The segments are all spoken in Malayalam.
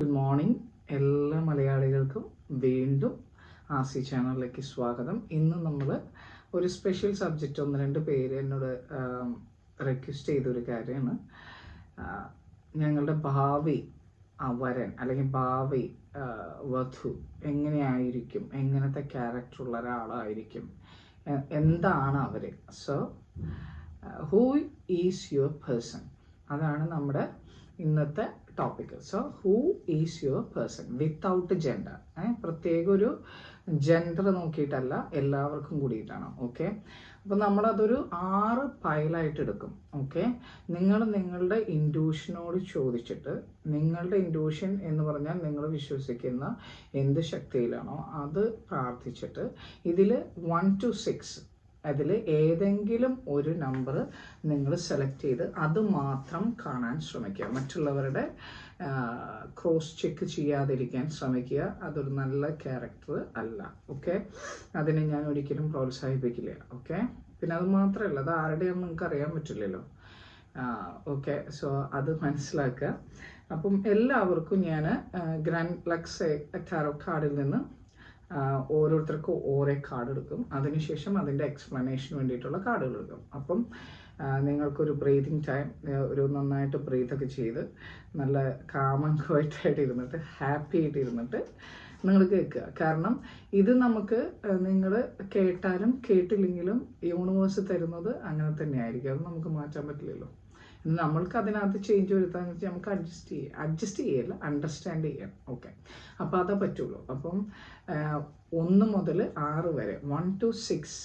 ഗുഡ് മോർണിംഗ് എല്ലാ മലയാളികൾക്കും വീണ്ടും ആസി ചാനലിലേക്ക് സ്വാഗതം. ഇന്ന് നമ്മൾ ഒരു സ്പെഷ്യൽ സബ്ജക്റ്റ് ഒന്ന് രണ്ട് പേര് എന്നോട് റിക്വസ്റ്റ് ചെയ്തൊരു കാര്യമാണ്. ഞങ്ങളുടെ ഭാവി വരൻ അല്ലെങ്കിൽ ഭാവി വധു എങ്ങനെയായിരിക്കും, എങ്ങനത്തെ ക്യാരക്ടറുള്ള ഒരാളായിരിക്കും, എന്താണ് അവർ. So who is your person, അതാണ് നമ്മുടെ ഇന്നത്തെ topic. So who is your person without gender. പ്രത്യേക ഒരു ജെൻഡർ നോക്കിയിട്ടല്ല, എല്ലാവർക്കും കൂടിയിട്ടാണ്. ഓക്കെ, അപ്പോൾ നമ്മളതൊരു 6 പൈലായിട്ട് എടുക്കും. ഓക്കെ, നിങ്ങളുടെ ഇൻഡ്യൂഷനോട് ചോദിച്ചിട്ട്, നിങ്ങളുടെ ഇൻഡ്യൂഷൻ എന്ന് പറഞ്ഞാൽ നിങ്ങൾ വിശ്വസിക്കുന്ന എന്ത് ശക്തിയിലാണോ അത് പ്രാർത്ഥിച്ചിട്ട് ഇതിൽ 1 to 6 അതിൽ ഏതെങ്കിലും ഒരു നമ്പർ നിങ്ങൾ സെലക്ട് ചെയ്ത് അത് മാത്രം കാണാൻ ശ്രമിക്കുക. മറ്റുള്ളവരുടെ ക്രോസ് ചെക്ക് ചെയ്യാതിരിക്കാൻ ശ്രമിക്കുക. അതൊരു നല്ല ക്യാരക്ടർ അല്ല. ഓക്കെ, അതിനെ ഞാൻ ഒരിക്കലും പ്രോത്സാഹിപ്പിക്കില്ല. ഓക്കെ, പിന്നെ അത് മാത്രമല്ല, അത് ആരുടെയാണെന്ന് നിങ്ങൾക്ക് അറിയാൻ പറ്റില്ലല്ലോ. ഓക്കെ, സോ അത് മനസ്സിലാക്കുക. അപ്പം എല്ലാവർക്കും ഞാൻ ഗ്രാൻഡ് ലക്സ് ടാരോ കാർഡിൽ നിന്ന് ഓരോരുത്തർക്കും ഓരോ കാർഡ് എടുക്കും. അതിനുശേഷം അതിൻ്റെ എക്സ്പ്ലനേഷന് വേണ്ടിയിട്ടുള്ള കാർഡുകൾ എടുക്കും. അപ്പം നിങ്ങൾക്കൊരു ബ്രീതിങ് ടൈം, ഒരു നന്നായിട്ട് ബ്രീത്തൊക്കെ ചെയ്ത് നല്ല കാമൻ ക്വയറ്റായിട്ട് ഇരുന്നിട്ട് ഹാപ്പി ആയിട്ട് ഇരുന്നിട്ട് നിങ്ങൾ കേൾക്കുക. കാരണം ഇത് നമുക്ക് നിങ്ങൾ കേട്ടാലും കേട്ടില്ലെങ്കിലും യൂണിവേഴ്സ് തരുന്നത് അങ്ങനെ തന്നെ ആയിരിക്കും. അത് നമുക്ക് മാറ്റാൻ പറ്റില്ലല്ലോ. നമ്മൾക്ക് അതിനകത്ത് ചേഞ്ച് വരുത്താന്ന് വെച്ചാൽ നമുക്ക് അഡ്ജസ്റ്റ് ചെയ്യല്ല, അണ്ടർസ്റ്റാൻഡ് ചെയ്യാം. ഓക്കെ, അപ്പോൾ അതേ പറ്റുള്ളൂ. അപ്പം 1 മുതൽ 6 വരെ 1 to 6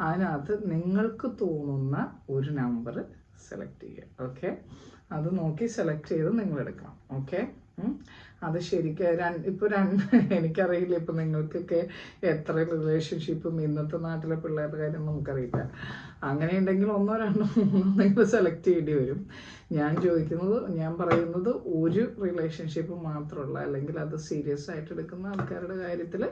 അതിനകത്ത് നിങ്ങൾക്ക് തോന്നുന്ന ഒരു നമ്പർ സെലക്ട് ചെയ്യുക. ഓക്കെ, അത് നോക്കി സെലക്ട് ചെയ്ത് നിങ്ങൾ എടുക്കണം. ഓക്കെ, അത് ശരിക്കും ഇപ്പോൾ എനിക്കറിയില്ല ഇപ്പം നിങ്ങൾക്കൊക്കെ എത്ര റിലേഷൻഷിപ്പും ഇന്നത്തെ നാട്ടിലെ പിള്ളേരുടെ കാര്യം നമുക്കറിയില്ല. അങ്ങനെയുണ്ടെങ്കിൽ 1, 2, 3 നിങ്ങൾ സെലക്ട് ചെയ്യേണ്ടി വരും. ഞാൻ പറയുന്നത് ഒരു റിലേഷൻഷിപ്പ് മാത്രമുള്ള, അല്ലെങ്കിൽ അത് സീരിയസ് ആയിട്ട് എടുക്കുന്ന ആൾക്കാരുടെ കാര്യത്തിൽ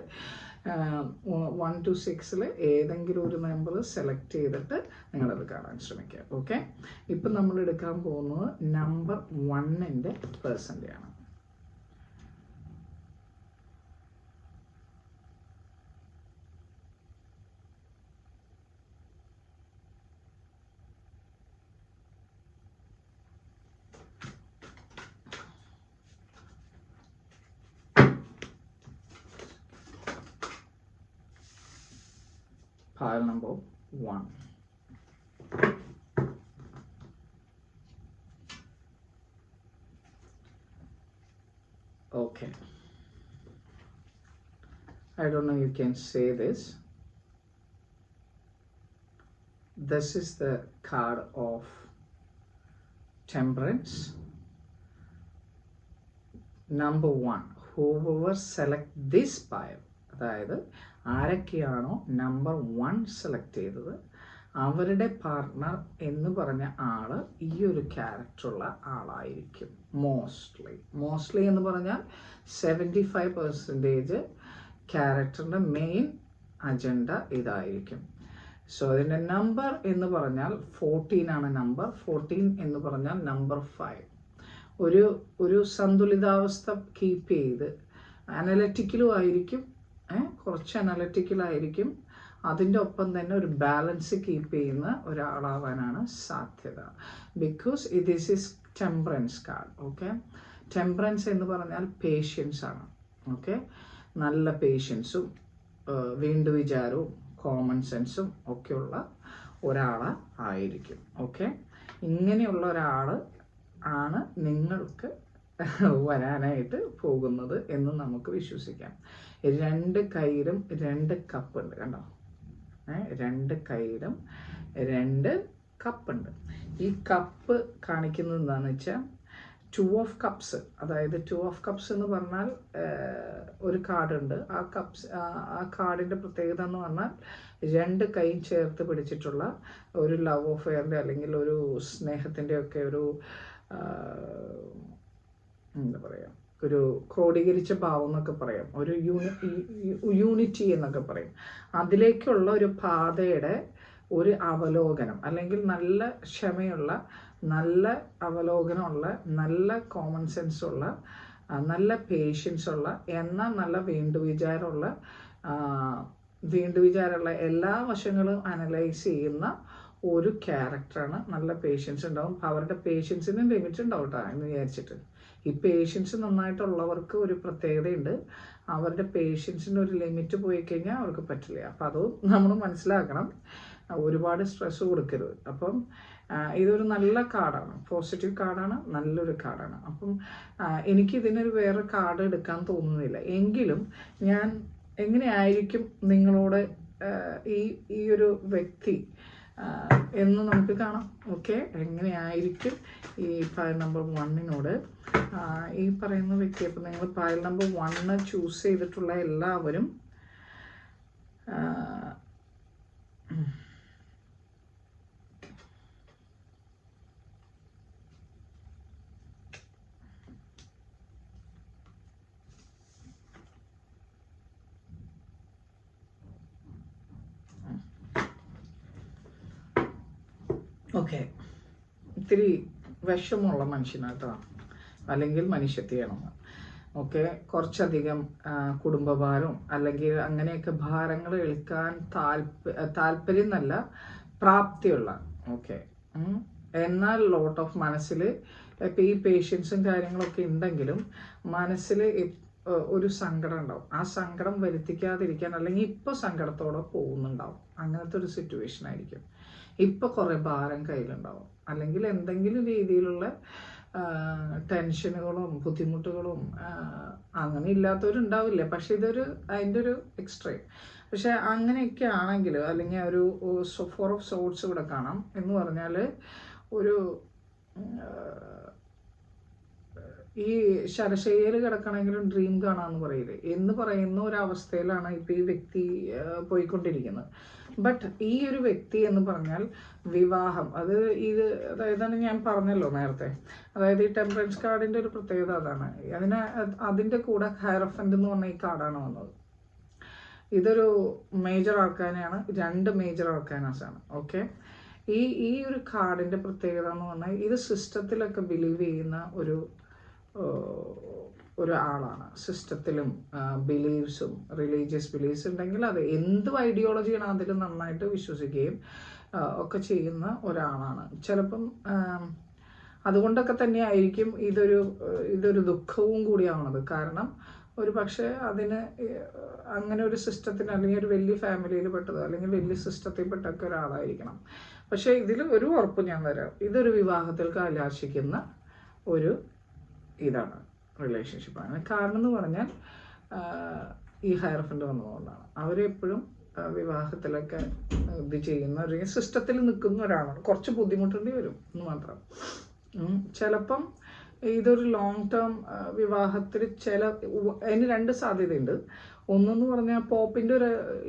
1 to 6 ഏതെങ്കിലും ഒരു നമ്പർ സെലക്ട് ചെയ്തിട്ട് നിങ്ങളത് കാണാൻ ശ്രമിക്കുക. ഓക്കെ, ഇപ്പം നമ്മൾ എടുക്കാൻ പോകുന്നത് നമ്പർ 1ൻ്റെ പേഴ്സൻ്റെ ആണ്. Pile number 1. Okay, I don't know you can say this. This is the card of Temperance. Number 1, whoever select this pile, അതായത് ആരൊക്കെയാണോ നമ്പർ 1 സെലക്ട് ചെയ്തത് അവരുടെ പാർട്ട്ണർ എന്ന് പറഞ്ഞ ആള് ഈ ഒരു ക്യാരക്ടറുള്ള ആളായിരിക്കും. മോസ്റ്റ്ലി എന്ന് പറഞ്ഞാൽ 75% ക്യാരക്ടറിൻ്റെ മെയിൻ അജണ്ട ഇതായിരിക്കും. സോ അതിൻ്റെ നമ്പർ എന്ന് പറഞ്ഞാൽ 14 ആണ്. നമ്പർ 14 എന്ന് പറഞ്ഞാൽ നമ്പർ 5. ഒരു സന്തുലിതാവസ്ഥ കീപ്പ് ചെയ്ത് അനലറ്റിക്കലും ആയിരിക്കും, കുറച്ച് അനലറ്റിക്കലായിരിക്കും, അതിൻ്റെ ഒപ്പം തന്നെ ഒരു ബാലൻസ് കീപ്പ് ചെയ്യുന്ന ഒരാളാവാനാണ് സാധ്യത. Because this is temperance card. Okay, temperance എന്ന് പറഞ്ഞാൽ പേഷ്യൻസ് ആണ്. ഓക്കെ, നല്ല പേഷ്യൻസും വീണ്ടുവിചാരവും കോമൺ സെൻസും ഒക്കെയുള്ള ഒരാളായിരിക്കും. ഓക്കെ, ഇങ്ങനെയുള്ള ഒരാൾ ആണ് നിങ്ങൾക്ക് വരാനായിട്ട് പോകുന്നത് എന്ന് നമുക്ക് വിശ്വസിക്കാം. 2 കയ്യിലും 2 കപ്പ് ഉണ്ട്, കണ്ടോ? 2 കയ്യിലും 2 കപ്പ് ഉണ്ട്. ഈ കപ്പ് കാണിക്കുന്നത് എന്താണെന്ന് വെച്ചാൽ 2 of cups. അതായത് 2 of cups എന്ന് പറഞ്ഞാൽ ഒരു കാർഡുണ്ട്. ആ കാർഡിൻ്റെ പ്രത്യേകത എന്ന് പറഞ്ഞാൽ 2 കൈയും ചേർത്ത് പിടിച്ചിട്ടുള്ള ഒരു ലവ് അഫെയറിൻ്റെ അല്ലെങ്കിൽ ഒരു സ്നേഹത്തിൻ്റെ ഒക്കെ ഒരു എന്താ പറയുക, ഒരു ക്രോഡീകരിച്ച ഭാവം എന്നൊക്കെ പറയാം, ഒരു യൂണിറ്റി എന്നൊക്കെ പറയും. അതിലേക്കുള്ള ഒരു പാതയുടെ ഒരു അവലോകനം, അല്ലെങ്കിൽ നല്ല ക്ഷമയുള്ള, നല്ല അവലോകനമുള്ള, നല്ല കോമൺ സെൻസുള്ള നല്ല പേഷ്യൻസ് ഉള്ള, എന്നാൽ നല്ല വീണ്ടുവിചാരമുള്ള എല്ലാ വശങ്ങളും അനലൈസ് ചെയ്യുന്ന ഒരു ക്യാരക്ടറാണ്. നല്ല പേഷ്യൻസ് ഉണ്ടാവും. അവരുടെ പേഷ്യൻസിന് ലിമിറ്റ് ഉണ്ടാവും കേട്ടോ എന്ന് വിചാരിച്ചിട്ട്. ഈ പേഷ്യൻസ് നന്നായിട്ടുള്ളവർക്ക് ഒരു പ്രത്യേകതയുണ്ട്. അവരുടെ പേഷ്യൻസിൻ്റെ ഒരു ലിമിറ്റ് പോയി കഴിഞ്ഞാൽ അവർക്ക് പറ്റില്ല. അപ്പം അത് നമ്മൾ മനസ്സിലാക്കണം. ഒരുപാട് സ്ട്രെസ് കൊടുക്കരുത്. അപ്പം ഇതൊരു നല്ല കാർഡാണ്, പോസിറ്റീവ് കാർഡാണ്, നല്ലൊരു കാർഡാണ്. അപ്പം എനിക്കിതിനൊരു വേറെ കാർഡ് എടുക്കാൻ തോന്നുന്നില്ല. എങ്കിലും ഞാൻ എങ്ങനെയായിരിക്കും നിങ്ങളോട് ഈ ഒരു വ്യക്തി എന്ന് നമുക്ക് കാണാം. ഓക്കെ, എങ്ങനെയായിരിക്കും ഈ ഫയൽ നമ്പർ 1 ഈ പറയുന്ന വ്യക്തി. അപ്പം നിങ്ങൾ ഫയൽ നമ്പർ 1 ചൂസ് ചെയ്തിട്ടുള്ള എല്ലാവരും ഓക്കെ, ഇത്തിരി വിഷമുള്ള മനുഷ്യനാട്ടോ, അല്ലെങ്കിൽ മനുഷ്യത്തെയാണെന്ന്. ഓക്കെ, കുറച്ചധികം കുടുംബഭാരം അല്ലെങ്കിൽ അങ്ങനെയൊക്കെ ഭാരങ്ങൾ ഏൽക്കാൻ താല്പര്യം എന്നല്ല, പ്രാപ്തിയുള്ള. ഓക്കെ, എന്നാൽ ലോട്ട് ഓഫ് മനസ്സിൽ ഇപ്പം ഈ പേഷ്യൻസും കാര്യങ്ങളൊക്കെ ഉണ്ടെങ്കിലും മനസ്സിൽ ഒരു സങ്കടം ഉണ്ടാവും. ആ സങ്കടം വരുത്തിക്കാതിരിക്കാൻ, അല്ലെങ്കിൽ ഇപ്പോൾ സങ്കടത്തോടെ പോകുന്നുണ്ടാവും. അങ്ങനത്തെ ഒരു സിറ്റുവേഷൻ ആയിരിക്കും. ഇപ്പോൾ കുറേ ഭാരം കയ്യിലുണ്ടാവും, അല്ലെങ്കിൽ എന്തെങ്കിലും രീതിയിലുള്ള ടെൻഷനുകളും ബുദ്ധിമുട്ടുകളും അങ്ങനെ ഇല്ലാത്തവരുണ്ടാവില്ല. പക്ഷെ അതിൻ്റെ ഒരു എക്സ്ട്രീം. പക്ഷെ അങ്ങനെയൊക്കെ ആണെങ്കിൽ, അല്ലെങ്കിൽ ഒരു 4 ഓഫ് സോർട്സ് ഇവിടെ കാണാം. എന്ന് പറഞ്ഞാൽ ഒരു ഈ ശരശയ്യയിൽ കിടക്കണമെങ്കിലും ഡ്രീം കാണാമെന്ന് പറയില്ലേ, എന്ന് പറയുന്ന ഒരവസ്ഥയിലാണ് ഇപ്പോൾ ഈ വ്യക്തി പോയിക്കൊണ്ടിരിക്കുന്നത്. ബട്ട് ഈ ഒരു വ്യക്തി എന്ന് പറഞ്ഞാൽ വിവാഹം, അതായത് ഞാൻ പറഞ്ഞല്ലോ നേരത്തെ, അതായത് ഈ ടെമ്പറൻസ് കാർഡിൻ്റെ ഒരു പ്രത്യേകത അതാണ്. അതിൻ്റെ കൂടെ ഹയറഫന്റ് എന്ന് പറഞ്ഞ ഈ കാർഡാണ് വന്നത്. ഇതൊരു മേജർ ആർക്കാനയാണ്, 2 മേജർ ആർക്കാനാസാണ്. ഓക്കെ, ഈ ഒരു കാർഡിൻ്റെ പ്രത്യേകത എന്ന് പറഞ്ഞാൽ ഇത് സിസ്റ്റത്തിലൊക്കെ ബിലീവ് ചെയ്യുന്ന ഒരാളാണ്. സിസ്റ്റത്തിലും ബിലീവ്സും റിലീജിയസ് ബിലീവ്സ് ഉണ്ടെങ്കിൽ അത് എന്ത് ഐഡിയോളജിയാണ് അതിൽ നന്നായിട്ട് വിശ്വസിക്കുകയും ഒക്കെ ചെയ്യുന്ന ഒരാളാണ്. ചിലപ്പം അതുകൊണ്ടൊക്കെ തന്നെയായിരിക്കും ഇതൊരു ദുഃഖവും കൂടിയാവുന്നത്. കാരണം ഒരു പക്ഷേ അതിന് അങ്ങനെ ഒരു സിസ്റ്റത്തിന്, അല്ലെങ്കിൽ ഒരു വലിയ ഫാമിലിയിൽ പെട്ടത്, അല്ലെങ്കിൽ വലിയ സിസ്റ്റത്തിൽ പെട്ടൊക്കെ ഒരാളായിരിക്കണം. പക്ഷേ ഇതിൽ ഒരു ഉറപ്പ് ഞാൻ തരാം, ഇതൊരു വിവാഹത്തിൽ കലാശിക്കുന്ന ഒരു ഇതാണ്, റിലേഷൻഷിപ്പാണ്. കാരണം എന്ന് പറഞ്ഞാൽ ഈ ഹയറഫന്റ് വന്നതുകൊണ്ടാണ്. അവരെപ്പോഴും വിവാഹത്തിലൊക്കെ ഇത് ചെയ്യുന്ന ഒരു സിസ്റ്റത്തിൽ നിൽക്കുന്ന ഒരാളാണ്. കുറച്ച് ബുദ്ധിമുട്ടേണ്ടി വരും എന്ന് മാത്രം. ചിലപ്പം ഇതൊരു ലോങ് ടേം വിവാഹത്തിൽ അതിന് 2 സാധ്യതയുണ്ട്. ഒന്നെന്ന് പറഞ്ഞാൽ പോപ്പിൻ്റെ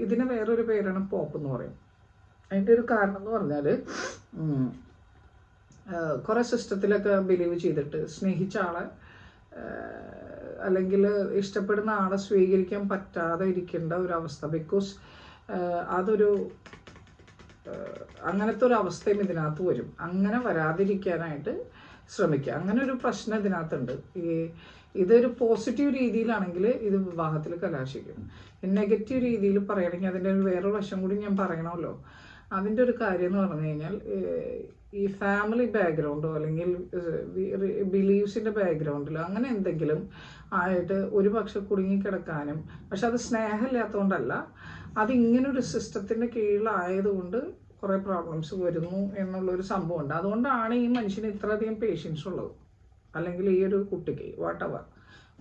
ഇതിന് വേറൊരു പേരാണ് പോപ്പ് എന്ന് പറയും. അതിൻ്റെ ഒരു കാരണം എന്ന് പറഞ്ഞാൽ കുറേ സിസ്റ്റത്തിലൊക്കെ ബിലീവ് ചെയ്തിട്ട് സ്നേഹിച്ച ആളെ അല്ലെങ്കിൽ ഇഷ്ടപ്പെടുന്ന ആളെ സ്വീകരിക്കാൻ പറ്റാതെ ഇരിക്കേണ്ട ഒരവസ്ഥ. ബിക്കോസ് അങ്ങനത്തെ ഒരു അവസ്ഥയും ഇതിനകത്ത് വരും. അങ്ങനെ വരാതിരിക്കാനായിട്ട് ശ്രമിക്കുക. അങ്ങനെ ഒരു പ്രശ്നം ഇതിനകത്തുണ്ട്. ഇതൊരു പോസിറ്റീവ് രീതിയിലാണെങ്കിൽ ഇത് വിവാഹത്തിൽ കലാശിക്കും. നെഗറ്റീവ് രീതിയിൽ പറയുകയാണെങ്കിൽ അതിൻ്റെ വേറൊരു വശം കൂടി ഞാൻ പറയണമല്ലോ. അതിൻ്റെ ഒരു കാര്യം എന്ന് പറഞ്ഞു കഴിഞ്ഞാൽ ഈ ഫാമിലി ബാക്ക്ഗ്രൗണ്ടോ അല്ലെങ്കിൽ ബിലീവ്സിൻ്റെ ബാക്ക്ഗ്രൗണ്ടിലോ അങ്ങനെ എന്തെങ്കിലും ആയിട്ട് ഒരു പക്ഷെ കുടുങ്ങിക്കിടക്കാനും, പക്ഷെ അത് സ്നേഹമില്ലാത്തതുകൊണ്ടല്ല, അതിങ്ങനൊരു സിസ്റ്റത്തിൻ്റെ കീഴിലായതുകൊണ്ട് കുറേ പ്രോബ്ലംസ് വരുന്നു എന്നുള്ളൊരു സംഭവമുണ്ട്. അതുകൊണ്ടാണ് ഈ മനുഷ്യന് ഇത്രയധികം പേഷ്യൻസ് ഉള്ളത്, അല്ലെങ്കിൽ ഈ ഒരു കുട്ടിക്ക് വാട്ടവർ.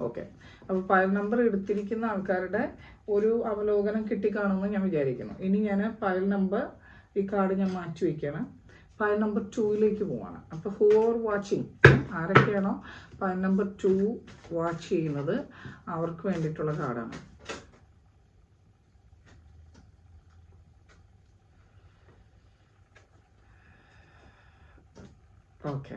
ഓക്കെ, അപ്പോൾ ഫയൽ നമ്പർ എടുത്തിരിക്കുന്ന ആൾക്കാരുടെ ഒരു അവലോകനം കിട്ടിക്കാണുമെന്ന് ഞാൻ വിചാരിക്കുന്നു. ഇനി ഞാൻ ഫയൽ നമ്പർ, ഈ കാർഡ് ഞാൻ മാറ്റി വയ്ക്കുകയാണ്. ഫയൽ നമ്പർ 2 പോവാണ്. അപ്പോൾ ഫോർ വാച്ചിങ്, ആരൊക്കെയാണോ ഫയൽ നമ്പർ 2 വാച്ച് ചെയ്യുന്നത് അവർക്ക് വേണ്ടിയിട്ടുള്ള കാർഡാണ്. ഓക്കെ,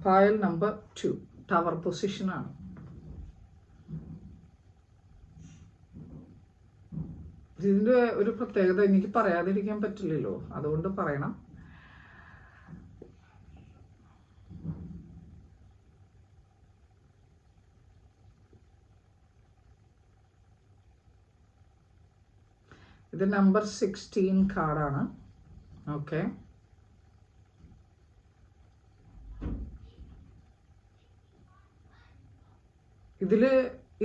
ഫയൽ നമ്പർ 2 ടവർ പൊസിഷനാണ്. ഇതിൻ്റെ ഒരു പ്രത്യേകത എനിക്ക് പറയാതിരിക്കാൻ പറ്റില്ലല്ലോ, അതുകൊണ്ട് പറയണം. ഇത് നമ്പർ 16 കാർഡാണ്. ഓക്കെ,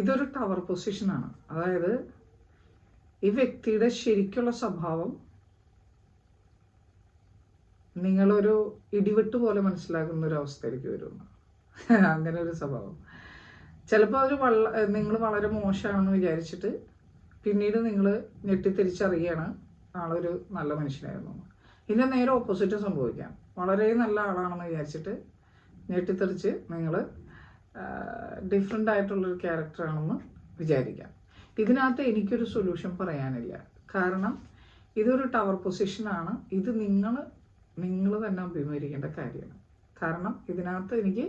ഇതൊരു ടവർ പൊസിഷനാണ്. അതായത് ഈ വ്യക്തിയുടെ ശരിക്കുള്ള സ്വഭാവം നിങ്ങളൊരു ഇടിവെട്ട് പോലെ മനസ്സിലാക്കുന്ന ഒരു അവസ്ഥയിലേക്ക് വരുന്നു. അങ്ങനെ ഒരു സ്വഭാവം. ചിലപ്പോൾ നിങ്ങൾ വളരെ മോശമാണെന്ന് വിചാരിച്ചിട്ട് പിന്നീട് നിങ്ങൾ ഞെട്ടിത്തിരിച്ചറിയാണ് ആളൊരു നല്ല മനുഷ്യനായിരുന്നു. ഇതിൻ്റെ നേരെ ഓപ്പോസിറ്റ് സംഭവിക്കാം. വളരെ നല്ല ആളാണെന്ന് വിചാരിച്ചിട്ട് ഞെട്ടിത്തെറിച്ച് നിങ്ങൾ ഡിഫറെൻ്റ് ആയിട്ടുള്ളൊരു ക്യാരക്ടറാണെന്ന് വിചാരിക്കാം. ഇതിനകത്ത് എനിക്കൊരു സൊല്യൂഷൻ പറയാനില്ല. കാരണം ഇതൊരു ടവർ പൊസിഷനാണ്. ഇത് നിങ്ങൾ തന്നെ അഭിമുഖീകരിക്കേണ്ട കാര്യമാണ്. കാരണം ഇതിനകത്ത് എനിക്ക്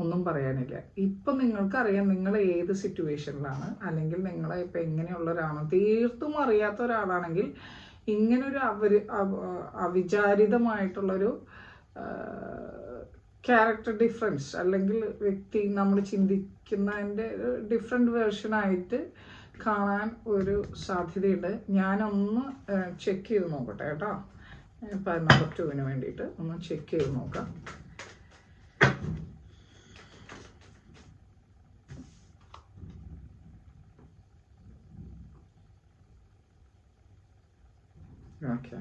ഒന്നും പറയാനില്ല. ഇപ്പം നിങ്ങൾക്കറിയാം നിങ്ങൾ ഏത് സിറ്റുവേഷനിലാണ്, അല്ലെങ്കിൽ നിങ്ങളെ ഇപ്പം എങ്ങനെയുള്ളവരാണ്. തീർത്തും അറിയാത്ത ഒരാളാണെങ്കിൽ ഇങ്ങനൊരു അവിചാരിതമായിട്ടുള്ളൊരു ക്യാരക്ടർ ഡിഫറൻസ്, അല്ലെങ്കിൽ വ്യക്തി നമ്മൾ ചിന്തിക്കുന്നതിൻ്റെ ഡിഫറെൻറ്റ് വേർഷനായിട്ട് കാണാൻ ഒരു സാധ്യതയുണ്ട്. ഞാനൊന്ന് ചെക്ക് ചെയ്ത് നോക്കട്ടെ കേട്ടോ. ഇപ്പം നമ്പർ 2 വേണ്ടിയിട്ട് ഒന്ന് ചെക്ക് ചെയ്ത് നോക്കാം. ഓക്കെ,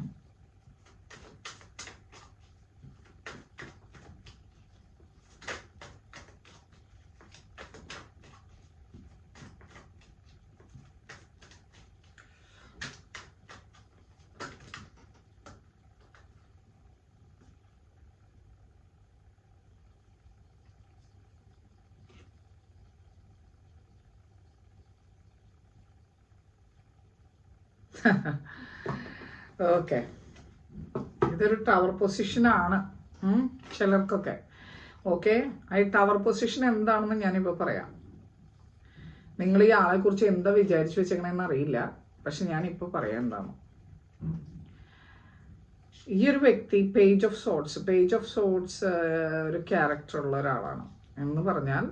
ഓക്കെ, ഇതൊരു ടവർ പൊസിഷനാണ് ചിലർക്കൊക്കെ. ഓക്കെ, ഈ ടവർ പൊസിഷൻ എന്താണെന്ന് ഞാനിപ്പോൾ പറയാം. നിങ്ങൾ ഈ ആളെക്കുറിച്ച് എന്താ വിചാരിച്ചു വെച്ചേക്കണെന്ന് അറിയില്ല, പക്ഷെ ഞാനിപ്പോൾ പറയാം എന്താണ്. ഈ ഒരു വ്യക്തി പേജ് ഓഫ് സോർട്സ് ഒരു ക്യാരക്ടർ ഉള്ള ഒരാളാണ്. എന്ന് പറഞ്ഞാൽ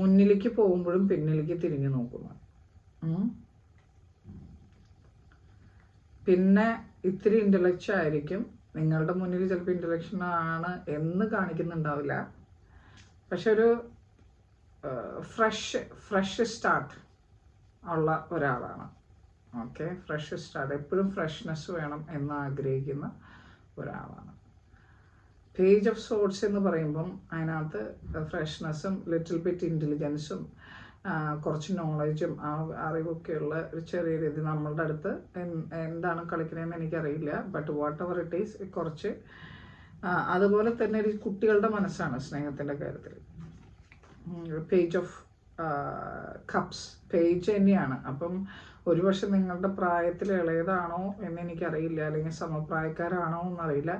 മുന്നിലേക്ക് പോകുമ്പോഴും പിന്നിലേക്ക് തിരിഞ്ഞു നോക്കുന്നു. പിന്നെ ഇത്തിരി ഇൻ്റലക്ച്വൽ ആയിരിക്കും. നിങ്ങളുടെ മുന്നിൽ ചിലപ്പോൾ ഇൻ്റലക്ച്വൽ ആണ് എന്ന് കാണിക്കുന്നുണ്ടാവില്ല, പക്ഷെ ഒരു ഫ്രഷ് സ്റ്റാർട്ട് ഉള്ള ഒരാളാണ്. ഓക്കെ, ഫ്രഷ് സ്റ്റാർട്ട്, എപ്പോഴും ഫ്രഷ്നെസ് വേണം എന്ന് ആഗ്രഹിക്കുന്ന ഒരാളാണ്. പേജ് ഓഫ് സോർട്സ് എന്ന് പറയുമ്പം അതിനകത്ത് ഫ്രഷ്നെസ്സും ലിറ്റിൽ ബിറ്റ് ഇൻ്റലിജൻസും കുറച്ച് നോളജും അറിവൊക്കെയുള്ള ഒരു ചെറിയ രീതി. നമ്മളുടെ അടുത്ത് എന്താണ് കളിക്കണമെന്ന് എനിക്കറിയില്ല, but what ever it is കുറച്ച്. അതുപോലെ തന്നെ ഒരു കുട്ടികളുടെ മനസ്സാണ് സ്നേഹത്തിൻ്റെ കാര്യത്തിൽ. പേജ് ഓഫ് കപ്സ് പേജ് തന്നെയാണ്. അപ്പം ഒരുപക്ഷെ നിങ്ങളുടെ പ്രായത്തിൽ ഇളയതാണോ എന്ന് എനിക്കറിയില്ല, അല്ലെങ്കിൽ സമപ്രായക്കാരാണോ എന്നറിയില്ല.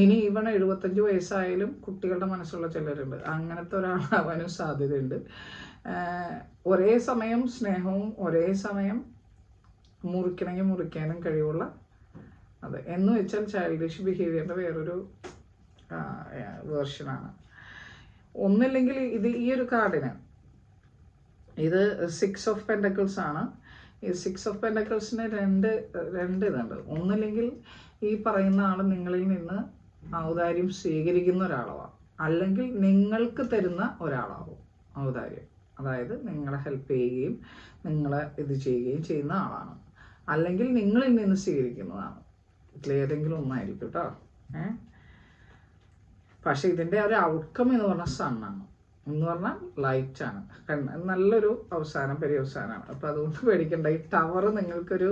ഇനി ഈവൺ 75 വയസ്സായാലും കുട്ടികളുടെ മനസ്സുള്ള ചിലരുണ്ട്. അങ്ങനത്തെ ഒരാളാവാനും സാധ്യതയുണ്ട്. ഒരേ സമയം സ്നേഹവും ഒരേ സമയം മുറിക്കണമെങ്കിൽ മുറിക്കാനും കഴിവുള്ള അത് എന്ന് വെച്ചാൽ ചൈൽഡിഷ് ബിഹേവിയറിൻ്റെ വേറൊരു വേർഷനാണ്. ഒന്നില്ലെങ്കിൽ ഈ ഒരു കാർഡിന് ഇത് 6 ഓഫ് പെൻറ്റക്കിൾസ് ആണ്. ഈ 6 ഓഫ് പെൻറ്റക്കിൾസിന് രണ്ട് ഇതുണ്ട്. ഒന്നില്ലെങ്കിൽ ഈ പറയുന്ന ആൾ നിങ്ങളിൽ നിന്ന് ഔദാര്യം സ്വീകരിക്കുന്ന ഒരാളാവാം, അല്ലെങ്കിൽ നിങ്ങൾക്ക് തരുന്ന ഒരാളാവും ഔദാര്യം. അതായത് നിങ്ങളെ ഹെൽപ്പ് ചെയ്യുകയും നിങ്ങളെ ഇത് ചെയ്യുകയും ചെയ്യുന്ന ആളാണ്, അല്ലെങ്കിൽ നിങ്ങളിൽ നിന്ന് സ്വീകരിക്കുന്നതാണ്. ഇതിലേതെങ്കിലും ഒന്നായിരിക്കും കേട്ടോ. പക്ഷെ ഇതിൻ്റെ ഒരു ഔട്ട്കം എന്ന് പറഞ്ഞാൽ സണ്ണാണ്, എന്ന് പറഞ്ഞാൽ ലൈറ്റാണ്. നല്ലൊരു പര്യവസാനമാണ്. അപ്പോൾ അതുകൊണ്ട് പേടിക്കണ്ട. ഈ ടവർ നിങ്ങൾക്കൊരു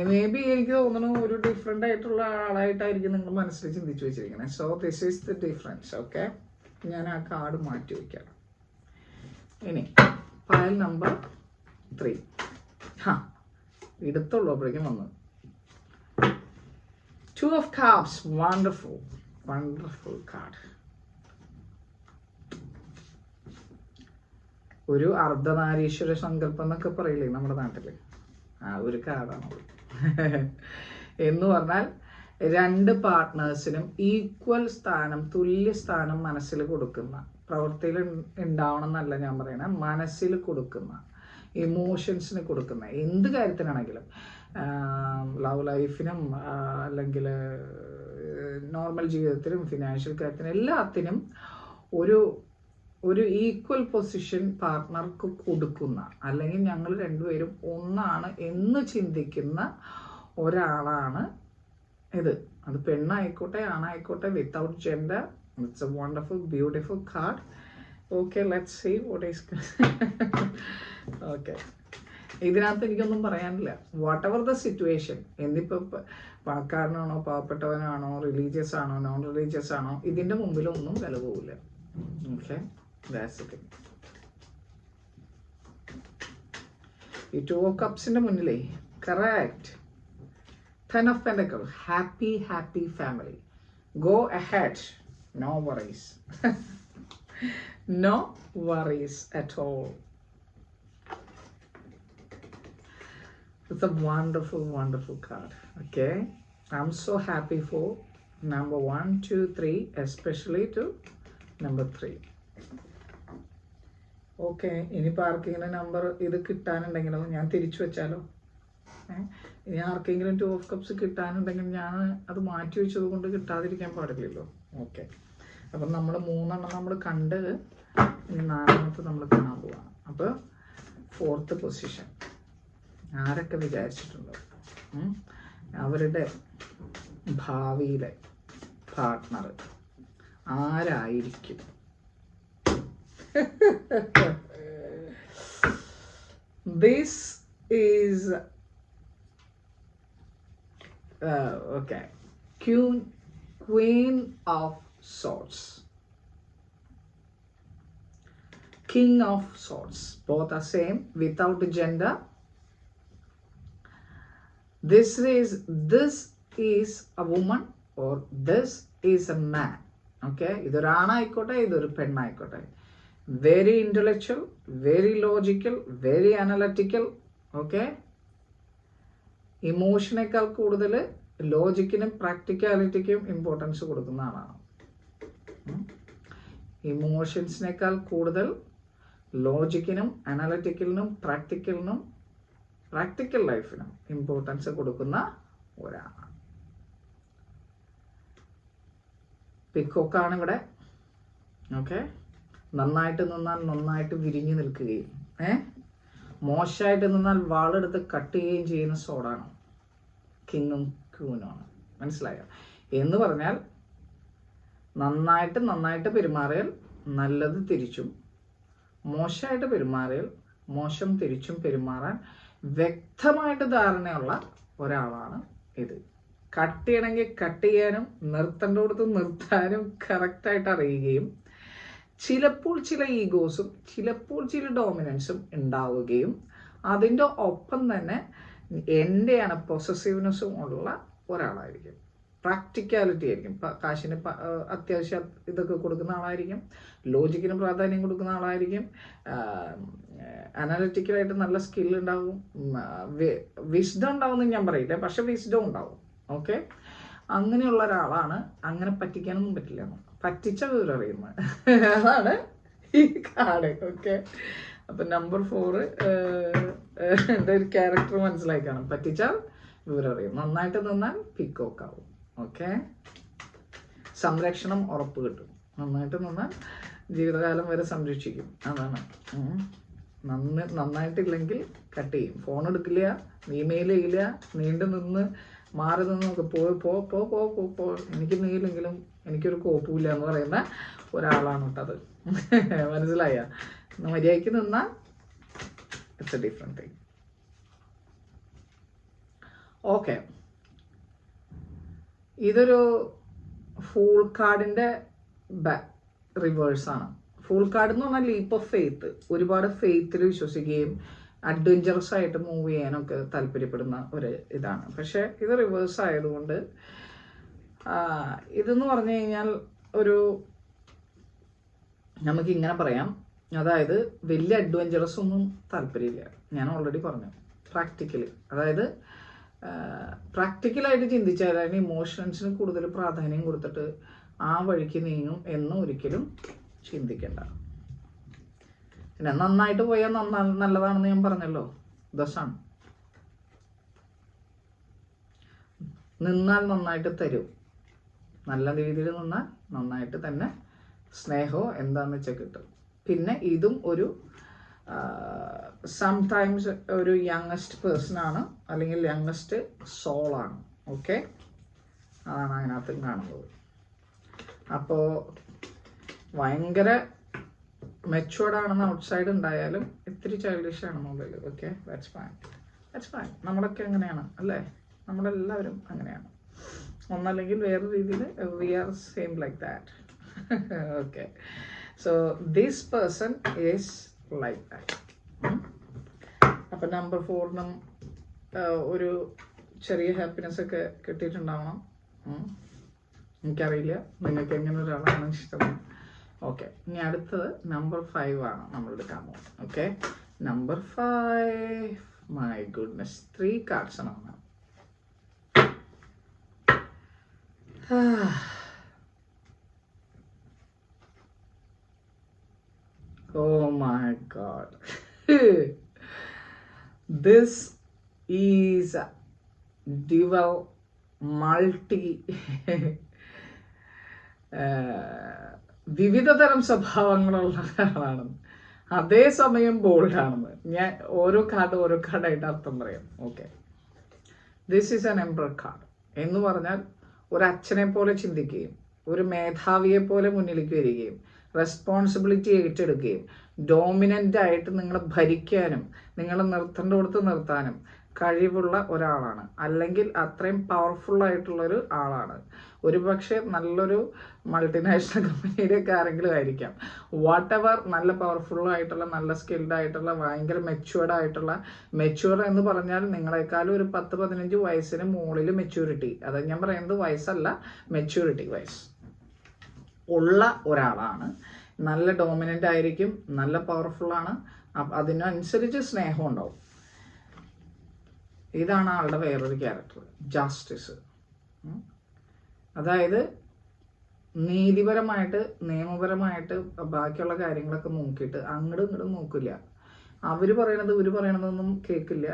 മേ ബി എനിക്ക് തോന്നുന്നു ഒരു ഡിഫറെൻ്റ് ആയിട്ടുള്ള ആളായിട്ടായിരിക്കും നിങ്ങൾ മനസ്സിൽ ചിന്തിച്ചു വെച്ചിരിക്കുന്നത്. So this is the difference. Okay, ഞാൻ ആ കാർഡ് മാറ്റി വയ്ക്കാം. ഇനി ഫയൽ നമ്പർ 3. എടുത്തുള്ളൂ അപ്പോഴേക്കും വന്നു. 2 of Cups. Wonderful card. ഒരു അർദ്ധനാരീശ്വര സങ്കല്പം എന്നൊക്കെ പറയില്ലേ നമ്മുടെ നാട്ടില്, ആ ഒരു കാർഡാണ്. എന്ന് പറഞ്ഞാൽ രണ്ട് പാർട്ട്നേഴ്സിനും ഈക്വൽ സ്ഥാനം, തുല്യ സ്ഥാനം മനസ്സിൽ കൊടുക്കുന്ന, പ്രവൃത്തിയിൽ ഉണ്ടാവണം എന്നല്ല ഞാൻ പറയണത്, മനസ്സിൽ കൊടുക്കുന്ന, ഇമോഷൻസിന് കൊടുക്കുന്ന, എന്ത് കാര്യത്തിനാണെങ്കിലും, ലവ് ലൈഫിനും അല്ലെങ്കിൽ നോർമൽ ജീവിതത്തിനും ഫിനാൻഷ്യൽ കാര്യത്തിനും എല്ലാത്തിനും ഒരു ഈക്വൽ പൊസിഷൻ പാർട്ട്ണർക്ക് കൊടുക്കുന്ന, അല്ലെങ്കിൽ ഞങ്ങൾ രണ്ടുപേരും ഒന്നാണ് എന്ന് ചിന്തിക്കുന്ന ഒരാളാണ് ഇത്. അത് പെണ്ണായിക്കോട്ടെ ആണായിക്കോട്ടെ, without gender. It's a wonderful beautiful card. Okay, let's see what is. Okay, ഇതിനകത്ത് എനിക്കൊന്നും പറയാനില്ല. വാട്ട് എവർ ദ സിറ്റുവേഷൻ, എന്നിപ്പോൾ പണക്കാരനാണോ പാവപ്പെട്ടവനാണോ റിലീജിയസ് ആണോ നോൺ റിലീജിയസ് ആണോ, ഇതിൻ്റെ മുമ്പിലൊന്നും വില പോവില്ല. ഓക്കെ, ദാറ്റ്സ് ഇറ്റ്. ഈ 2 of Cups-ന്റെ മുന്നിലേ correct 10 of Pentacles, happy family. Go ahead, no worries. No worries at all. It's a wonderful card. Okay, I'm so happy for number 1, 2, 3, especially to number 3. Okay, ഇനിയിപ്പോൾ ആർക്കെങ്കിലും നമ്പർ ഇത് കിട്ടാനുണ്ടെങ്കിലോ ഞാൻ തിരിച്ചു വെച്ചാലോ? ഇനി ആർക്കെങ്കിലും 2 of Cups കിട്ടാനുണ്ടെങ്കിൽ ഞാൻ അത് മാറ്റി വെച്ചത് കൊണ്ട് കിട്ടാതിരിക്കാൻ പാടില്ലല്ലോ. ഓക്കെ, അപ്പം നമ്മൾ 3 നമ്മൾ കണ്ട്, ഇനി 4ാമത്തെ നമ്മൾ കാണാൻ പോവാണ്. അപ്പോൾ 4th പൊസിഷൻ ആരൊക്കെ വിചാരിച്ചിട്ടുണ്ടോ അവരുടെ ഭാവിയിലെ പാർട്ട്ണർ ആരായിരിക്കും? This is okay, Queen of Swords, King of Swords, both are same without gender. This is a woman or this is a man. Okay, ഇതൊരു ആണായിക്കോട്ടെ ഇതൊരു പെണ്ണായിക്കോട്ടെ. Very intellectual, very logical, very analytical. Okay, ഇമോഷനേക്കാൾ കൂടുതൽ ലോജിക്കിനും പ്രാക്ടിക്കാലിറ്റിക്കും ഇമ്പോർട്ടൻസ് കൊടുക്കുന്ന ആളാണ്. ഇമോഷൻസിനേക്കാൾ കൂടുതൽ ലോജിക്കിനും അനലറ്റിക്കലിനും പ്രാക്ടിക്കൽ ലൈഫിനും ഇമ്പോർട്ടൻസ് കൊടുക്കുന്ന ഒരാളാണ്. പിക്കോക്കാണ് ഇവിടെ. ഓക്കെ, നന്നായിട്ട് നിന്നാൽ നന്നായിട്ട് വിരിഞ്ഞു നിൽക്കുകയും മോശമായിട്ട് നിന്നാൽ വാളെടുത്ത് കട്ട് ചെയ്യുകയും ചെയ്യുന്ന സോഡാണ്. കിങ്ങും ക്യൂനുമാണ്. മനസ്സിലായോ? എന്ന് പറഞ്ഞാൽ നന്നായിട്ട് പെരുമാറിയാൽ നല്ലത് തിരിച്ചും, മോശമായിട്ട് പെരുമാറിയാൽ മോശം തിരിച്ചും പെരുമാറാൻ വ്യക്തമായിട്ട് ധാരണയുള്ള ഒരാളാണ് ഇത്. കട്ട് ചെയ്യണമെങ്കിൽ കട്ട് ചെയ്യാനും നിർത്തേണ്ടടുത്ത് നിർത്താനും കറക്റ്റായിട്ട് അറിയുകയും, ചിലപ്പോൾ ചില ഈഗോസും ചിലപ്പോൾ ചില ഡോമിനൻസും ഉണ്ടാവുകയും അതിൻ്റെ ഒപ്പം തന്നെ എൻ്റെയാണ് പൊസസീവ്നെസ്സും ഉള്ള ഒരാളായിരിക്കും. പ്രാക്ടിക്കാലിറ്റി ആയിരിക്കും. കാശിന് അത്യാവശ്യം ഇതൊക്കെ കൊടുക്കുന്ന ആളായിരിക്കും. ലോജിക്കിന് പ്രാധാന്യം കൊടുക്കുന്ന ആളായിരിക്കും. അനാലിറ്റിക്കലായിട്ട് നല്ല സ്കിൽ ഉണ്ടാവും. വിസ്ഡം ഉണ്ടാവുമെന്ന് ഞാൻ പറയില്ല, പക്ഷെ വിസ്ഡം ഉണ്ടാവും. ഓക്കെ, അങ്ങനെയുള്ള ഒരാളാണ്. അങ്ങനെ പറ്റിക്കാനൊന്നും പറ്റില്ല. പറ്റിച്ച വിവരം അറിയുന്നത് അതാണ് ഈ കാർഡ്. ഓക്കെ, അപ്പം നമ്പർ 4 എൻ്റെ ഒരു ക്യാരക്ടർ മനസ്സിലായി കാണും. പറ്റിച്ചാൽ വിവരം അറിയും. നന്നായിട്ട് നിന്നാൽ പിക്കോക്ക് ആവും. ഓക്കെ, സംരക്ഷണം ഉറപ്പ് കിട്ടും. നന്നായിട്ട് നിന്നാൽ ജീവിതകാലം വരെ സംരക്ഷിക്കും. അതാണ്. നന്നായിട്ടില്ലെങ്കിൽ കട്ട് ചെയ്യും. ഫോൺ എടുക്കില്ല, ഇമെയിൽ ചെയ്യില്ല, നീണ്ടു നിന്ന് മാറി നിന്നൊക്കെ പോ എനിക്ക് നീലെങ്കിലും എനിക്കൊരു കോപ്പുമില്ല എന്ന് പറയുന്ന ഒരാളാണ് കേട്ടത്. മനസ്സിലായ? മര്യാദയ്ക്ക് നിന്നാൽ it's A different thing. Okay, ഇതൊരു ഫൂൾ കാർഡിൻ്റെ റിവേഴ്സാണ്. ഫൂൾ കാർഡ് എന്ന് പറഞ്ഞാൽ ലീപ്പ് ഓഫ് ഫെയ്ത്ത്. ഒരുപാട് ഫെയ്ത്തിൽ വിശ്വസിക്കുകയും അഡ്വഞ്ചറസ് ആയിട്ട് മൂവ് ചെയ്യാനൊക്കെ താല്പര്യപ്പെടുന്ന ഒരു ഇതാണ്. പക്ഷേ ഇത് റിവേഴ്സ് ആയതുകൊണ്ട് ഇതെന്ന് പറഞ്ഞു കഴിഞ്ഞാൽ ഒരു നമുക്കിങ്ങനെ പറയാം, അതായത് വലിയ അഡ്വഞ്ചറസ് ഒന്നും താല്പര്യമില്ല. ഞാൻ ഓൾറെഡി പറഞ്ഞു, പ്രാക്ടിക്കലി. അതായത് പ്രാക്ടിക്കലായിട്ട് ചിന്തിച്ചാൽ അതിന് ഇമോഷൻസിന് കൂടുതൽ പ്രാധാന്യം കൊടുത്തിട്ട് ആ വഴിക്ക് നീങ്ങും എന്ന് ഒരിക്കലും ചിന്തിക്കണ്ട. പിന്നെ നന്നായിട്ട് പോയാൽ നല്ലതാണെന്ന് ഞാൻ പറഞ്ഞല്ലോ. ദസാണ്. നിന്നാൽ നന്നായിട്ട് തരും. നല്ല രീതിയിൽ നിന്നാൽ നന്നായിട്ട് തന്നെ സ്നേഹമോ എന്താണെന്ന് വെച്ചാൽ കിട്ടും. പിന്നെ ഇതും ഒരു സംടൈംസ് ഒരു യങ്ങസ്റ്റ് പേഴ്സൺ ആണ്, അല്ലെങ്കിൽ യങ്ങസ്റ്റ് സോളാണ്. ഓക്കെ, അതാണ് അതിനകത്ത് കാണുന്നത്. അപ്പോൾ ഭയങ്കര മെച്ചുവേർഡ് ആണെന്ന് ഔട്ട്സൈഡ് ഉണ്ടായാലും ഇത്തിരി ചൈൽഡിഷ് ആണെന്നുള്ളിൽ. Okay, that's fine. നമ്മളൊക്കെ അങ്ങനെയാണ് അല്ലേ? നമ്മളെല്ലാവരും അങ്ങനെയാണ്. ഒന്നല്ലെങ്കിൽ വേറെ രീതിയിൽ we are same like that. Okay, so this person is like that. അപ്പം നമ്പർ 4 ഒരു ചെറിയ ഹാപ്പിനെസ് ഒക്കെ കിട്ടിയിട്ടുണ്ടാവണം. എനിക്കറിയില്ല നിങ്ങൾക്ക് എങ്ങനെ ഒരാളാണ് ഇഷ്ടം. ഓക്കെ, ഇനി അടുത്തത് നമ്പർ 5 ആണ് നമ്മൾ എടുക്കാൻ പോകുന്നത്. Okay, number 5, my goodness, 3 cards ആണ്. Oh my God. This is dual multi വിവിധതരം സ്വഭാവങ്ങളുള്ള ആളാണ്, അതേസമയം ബോൾഡാണെന്ന്. ഞാൻ ഓരോ കാർഡായിട്ട് അർത്ഥം പറയാം. Okay, this is an emperor card എന്ന് പറഞ്ഞാൽ ഒരു അച്ഛനെ പോലെ ചിന്തിക്കുകയും ഒരു മേധാവിയെ പോലെ മുന്നിലേക്ക് വരികയും റെസ്പോൺസിബിലിറ്റി ഏറ്റെടുക്കുകയും ഡോമിനൻ്റ് ആയിട്ട് നിങ്ങളെ ഭരിക്കാനും നിങ്ങളെ നിർത്തേണ്ടടുത്ത് നിർത്താനും കഴിവുള്ള ഒരാളാണ്. അല്ലെങ്കിൽ അത്രയും പവർഫുൾ ആയിട്ടുള്ളൊരു ആളാണ്. ഒരുപക്ഷെ നല്ലൊരു മൾട്ടിനാഷണൽ കമ്പനിയുടെ ഒക്കെ ആരെങ്കിലും ആയിരിക്കാം. വാട്ട് എവർ, നല്ല പവർഫുൾ ആയിട്ടുള്ള, നല്ല സ്കിൽഡ് ആയിട്ടുള്ള, ഭയങ്കര മെച്യൂർഡ് എന്ന് പറഞ്ഞാൽ നിങ്ങളെക്കാളും ഒരു 10-15 വയസ്സിന് മുകളിൽ മെച്യൂരിറ്റി, അത് ഞാൻ പറയുന്നത് വയസ്സല്ല, മെച്യൂരിറ്റി വയസ്സ് ഉള്ള ഒരാളാണ്. നല്ല ഡോമിനൻ്റ് ആയിരിക്കും, നല്ല പവർഫുള്ളാണ്, അതിനനുസരിച്ച് സ്നേഹം ഉണ്ടാവും. ഇതാണ് ആളുടെ വേറൊരു ക്യാരക്ടർ, ജസ്റ്റിസ്. അതായത് നീതിപരമായിട്ട് നിയമപരമായിട്ട് ബാക്കിയുള്ള കാര്യങ്ങളൊക്കെ നോക്കിയിട്ട് അങ്ങോട്ടും ഇങ്ങോട്ടും നോക്കില്ല. ഇവർ പറയണതൊന്നും കേൾക്കില്ല.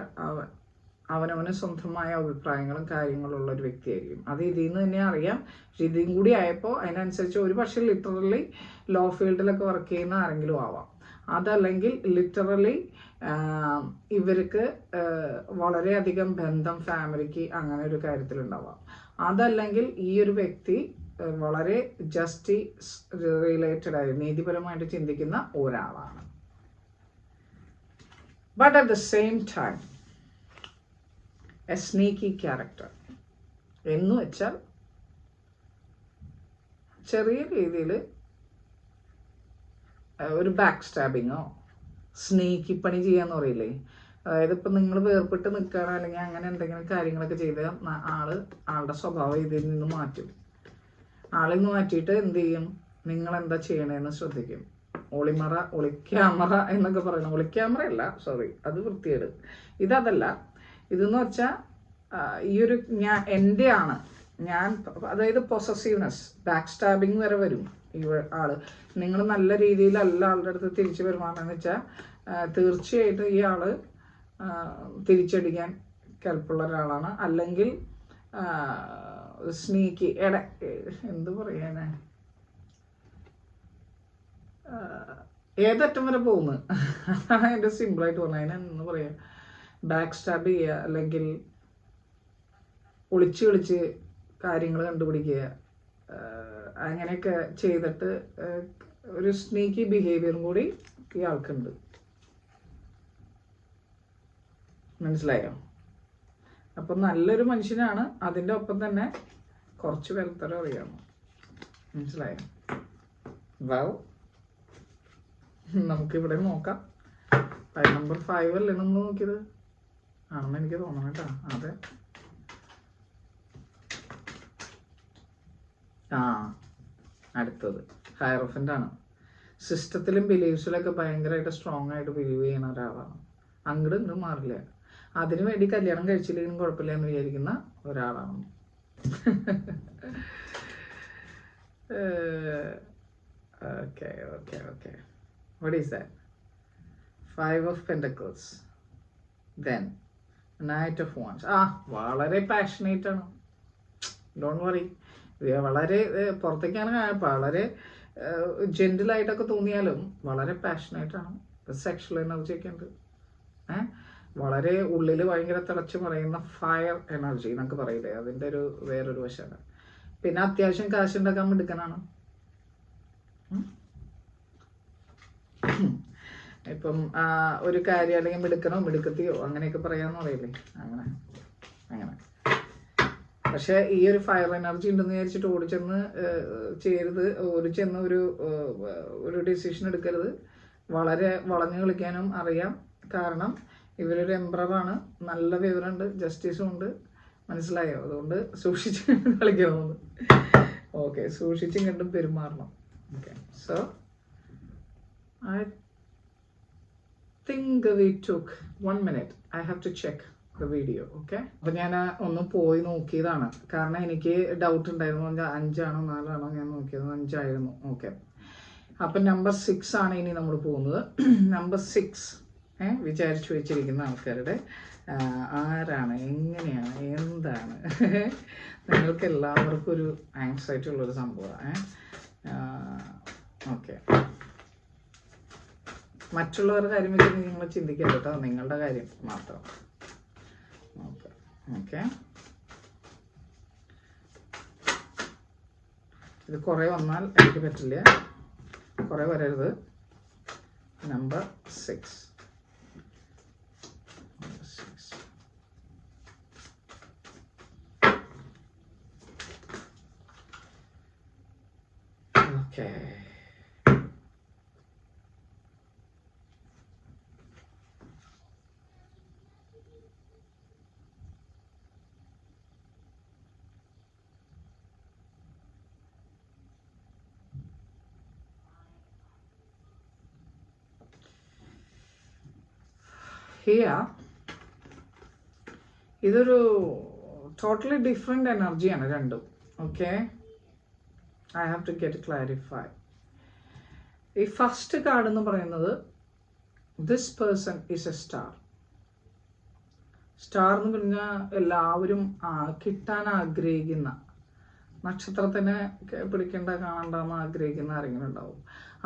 അവനവന് സ്വന്തമായ അഭിപ്രായങ്ങളും കാര്യങ്ങളും ഉള്ള ഒരു വ്യക്തിയായിരിക്കും. അത് ഇതിൽ നിന്ന് തന്നെ അറിയാം. പക്ഷെ ഇതും കൂടി ആയപ്പോൾ അതിനനുസരിച്ച് ഒരു പക്ഷേ ലിറ്ററലി ലോ ഫീൽഡിലൊക്കെ വർക്ക് ചെയ്യുന്ന ആരെങ്കിലും ആവാം. അതല്ലെങ്കിൽ ലിറ്ററലി ഇവർക്ക് വളരെയധികം ബന്ധം ഫാമിലിക്ക് അങ്ങനെ ഒരു കാര്യത്തിലുണ്ടാവാം. അതല്ലെങ്കിൽ ഈ ഒരു വ്യക്തി വളരെ ജസ്റ്റിസ് റിലേറ്റഡ് ആയി നീതിപരമായിട്ട് ചിന്തിക്കുന്ന ഒരാളാണ്. But at the same time A sneaky character എന്ന് വെച്ചാൽ ചെറിയ രീതിയിൽ ഒരു ബാക്ക് സ്റ്റാബിങ്ങോ സ്നീക്കി പണി ചെയ്യാന്ന് പറയില്ലേ. അതായത് ഇപ്പം നിങ്ങൾ വേർപെട്ട് നിൽക്കുകയാണ് അല്ലെങ്കിൽ അങ്ങനെ എന്തെങ്കിലും കാര്യങ്ങളൊക്കെ ചെയ്ത് ആളുടെ സ്വഭാവം ഇതിൽ നിന്ന് മാറ്റും. ആളിൽ നിന്ന് മാറ്റിയിട്ട് എന്ത് ചെയ്യും, നിങ്ങൾ എന്താ ചെയ്യണേന്ന് ശ്രദ്ധിക്കും. ഒളിക്യാമറ എന്നൊക്കെ പറയണം. ഒളിക്യാമറ അല്ല, സോറി, അത് വൃത്തികേട്. ഇതല്ല. ഇതെന്ന് വെച്ചാൽ ഈ ഒരു എൻ്റെ ആണ് ഞാൻ, അതായത് പൊസസീവ്നെസ്, ബാക്ക് സ്റ്റാബിങ് വരെ വരും. നിങ്ങൾ നല്ല രീതിയിലല്ല ആളുടെ അടുത്ത് തിരിച്ചു പെരുമാറണമെന്ന് വെച്ചാൽ തീർച്ചയായിട്ടും ഈ ആള് തിരിച്ചടിക്കാൻ കെൽപ്പുള്ള ഒരാളാണ്. അല്ലെങ്കിൽ സ്നീക്കി എന്ത് പറയാനാ, ഏതറ്റം വരെ പോകുന്നത് അതാണ് അതിൻ്റെ സിമ്പിളായിട്ട് പറഞ്ഞത്. അതിനെന്ന് പറയാ, ബാക്ക് സ്റ്റാബ് ചെയ്യുക, അല്ലെങ്കിൽ ഒളിച്ച് കാര്യങ്ങൾ കണ്ടുപിടിക്കുക, അങ്ങനെയൊക്കെ ചെയ്തിട്ട് ഒരു സ്നീക്കി ബിഹേവിയറും കൂടി ഈ ആൾക്കുണ്ട്. മനസ്സിലായോ? അപ്പം നല്ലൊരു മനുഷ്യനാണ്, അതിൻ്റെ ഒപ്പം തന്നെ കുറച്ച് വെൽത്തരം അറിയാമോ? മനസ്സിലായോ? വാവ്, നമുക്കിവിടെ നോക്കാം. നമ്പർ 5 അല്ലേ നമ്മൾ നോക്കിയത്? ആണെന്ന് എനിക്ക് തോന്നണം കേട്ടോ. അതെ, അടുത്തത് ഹയറോഫൻ്റ് ആണ്. സിസ്റ്റത്തിലും ബിലീവ്സിലൊക്കെ ഭയങ്കരമായിട്ട് സ്ട്രോങ് ആയിട്ട് ബിലീവ് ചെയ്യുന്ന ഒരാളാണ്. അങ്ങോട്ട് ഇങ്ങോട്ട് മാറില്ല. അതിനു വേണ്ടി കല്യാണം കഴിച്ചില്ലെങ്കിലും കുഴപ്പമില്ല എന്ന് വിചാരിക്കുന്ന ഒരാളാണ്. Okay. What is that? 5 of Pentacles. Then Knight of Wands. വളരെ പാഷനേറ്റ് ആണ്. Don't worry. വളരെ പുറത്തേക്കാണ് വളരെ ജെന്റിലായിട്ടൊക്കെ തോന്നിയാലും വളരെ പാഷനേറ്റ് ആണ്. സെക്ഷൽ എനർജി ഒക്കെ ഉണ്ട്. വളരെ ഉള്ളിൽ ഭയങ്കര തിളച്ച് പറയുന്ന ഫയർ എനർജി എന്നൊക്കെ പറയില്ലേ, അതിൻ്റെ ഒരു വേറൊരു വശമാണ്. പിന്നെ അത്യാവശ്യം കാശുണ്ടാക്കാൻ മിടുക്കനാണ്. ഇപ്പം ഒരു കാര്യം അല്ലെങ്കിൽ മിടുക്കനോ മിടുക്കത്തിയോ അങ്ങനെയൊക്കെ പറയാന്ന് പറയില്ലേ, അങ്ങനെ. പക്ഷെ ഈ ഒരു ഫയർ എനർജി ഉണ്ടെന്ന് വിചാരിച്ചിട്ട് ഓടിച്ചെന്ന് ഒരു ഡിസിഷൻ എടുക്കരുത്. വളരെ വളഞ്ഞു കളിക്കാനും അറിയാം. കാരണം ഇവരൊരു എംപററാണ്, നല്ല വിവരമുണ്ട്, ജസ്റ്റിസും ഉണ്ട്, മനസ്സിലായോ? അതുകൊണ്ട് സൂക്ഷിച്ച് കളിക്കണമെന്ന്. ഓക്കെ, സൂക്ഷിച്ചും കണ്ടും പെരുമാറണം. Okay, so I think we took 1 minute. I have to check the video. Okay, അപ്പോൾ ഞാൻ ഒന്ന് പോയി നോക്കിയതാണ്. കാരണം എനിക്ക് ഡൗട്ട് ഉണ്ടായിരുന്നു, 5 ആണോ 4 ആണോ ഞാൻ നോക്കിയത്. 5 ആയിരുന്നു. ഓക്കെ, അപ്പം നമ്പർ 6 ആണ് ഇനി നമ്മൾ പോകുന്നത്. നമ്പർ 6 വിചാരിച്ചു വെച്ചിരിക്കുന്ന ആൾക്കാരുടെ ആരാണ്, എങ്ങനെയാണ്, എന്താണ് നിങ്ങൾക്ക് എല്ലാവർക്കും ഒരു ആങ്സൈറ്റി ഉള്ളൊരു സംഭവമാണ്. ഓക്കെ, മറ്റുള്ളവരുടെ കാര്യം വെച്ച് നിങ്ങൾ ചിന്തിക്കരുത് കേട്ടോ, നിങ്ങളുടെ കാര്യം മാത്രം. ഓക്കെ, ഇത് കുറേ വന്നാൽ എനിക്ക് പറ്റില്ല, കുറേ വരരുത്. നമ്പർ 6. ഓക്കെ, ഇതൊരു ടോട്ടലി ഡിഫറെൻ്റ് എനർജിയാണ് രണ്ടും. Okay, I have to get clarify. ഈ ഫസ്റ്റ് കാർഡ് എന്ന് പറയുന്നത് this person is a star. Star എന്ന് പറഞ്ഞാൽ എല്ലാവരും കിട്ടാൻ ആഗ്രഹിക്കുന്ന, നക്ഷത്രത്തിനെ പിടിക്കേണ്ട കാണണ്ടെന്ന് ആഗ്രഹിക്കുന്ന ആരെങ്കിലും ഉണ്ടാവും.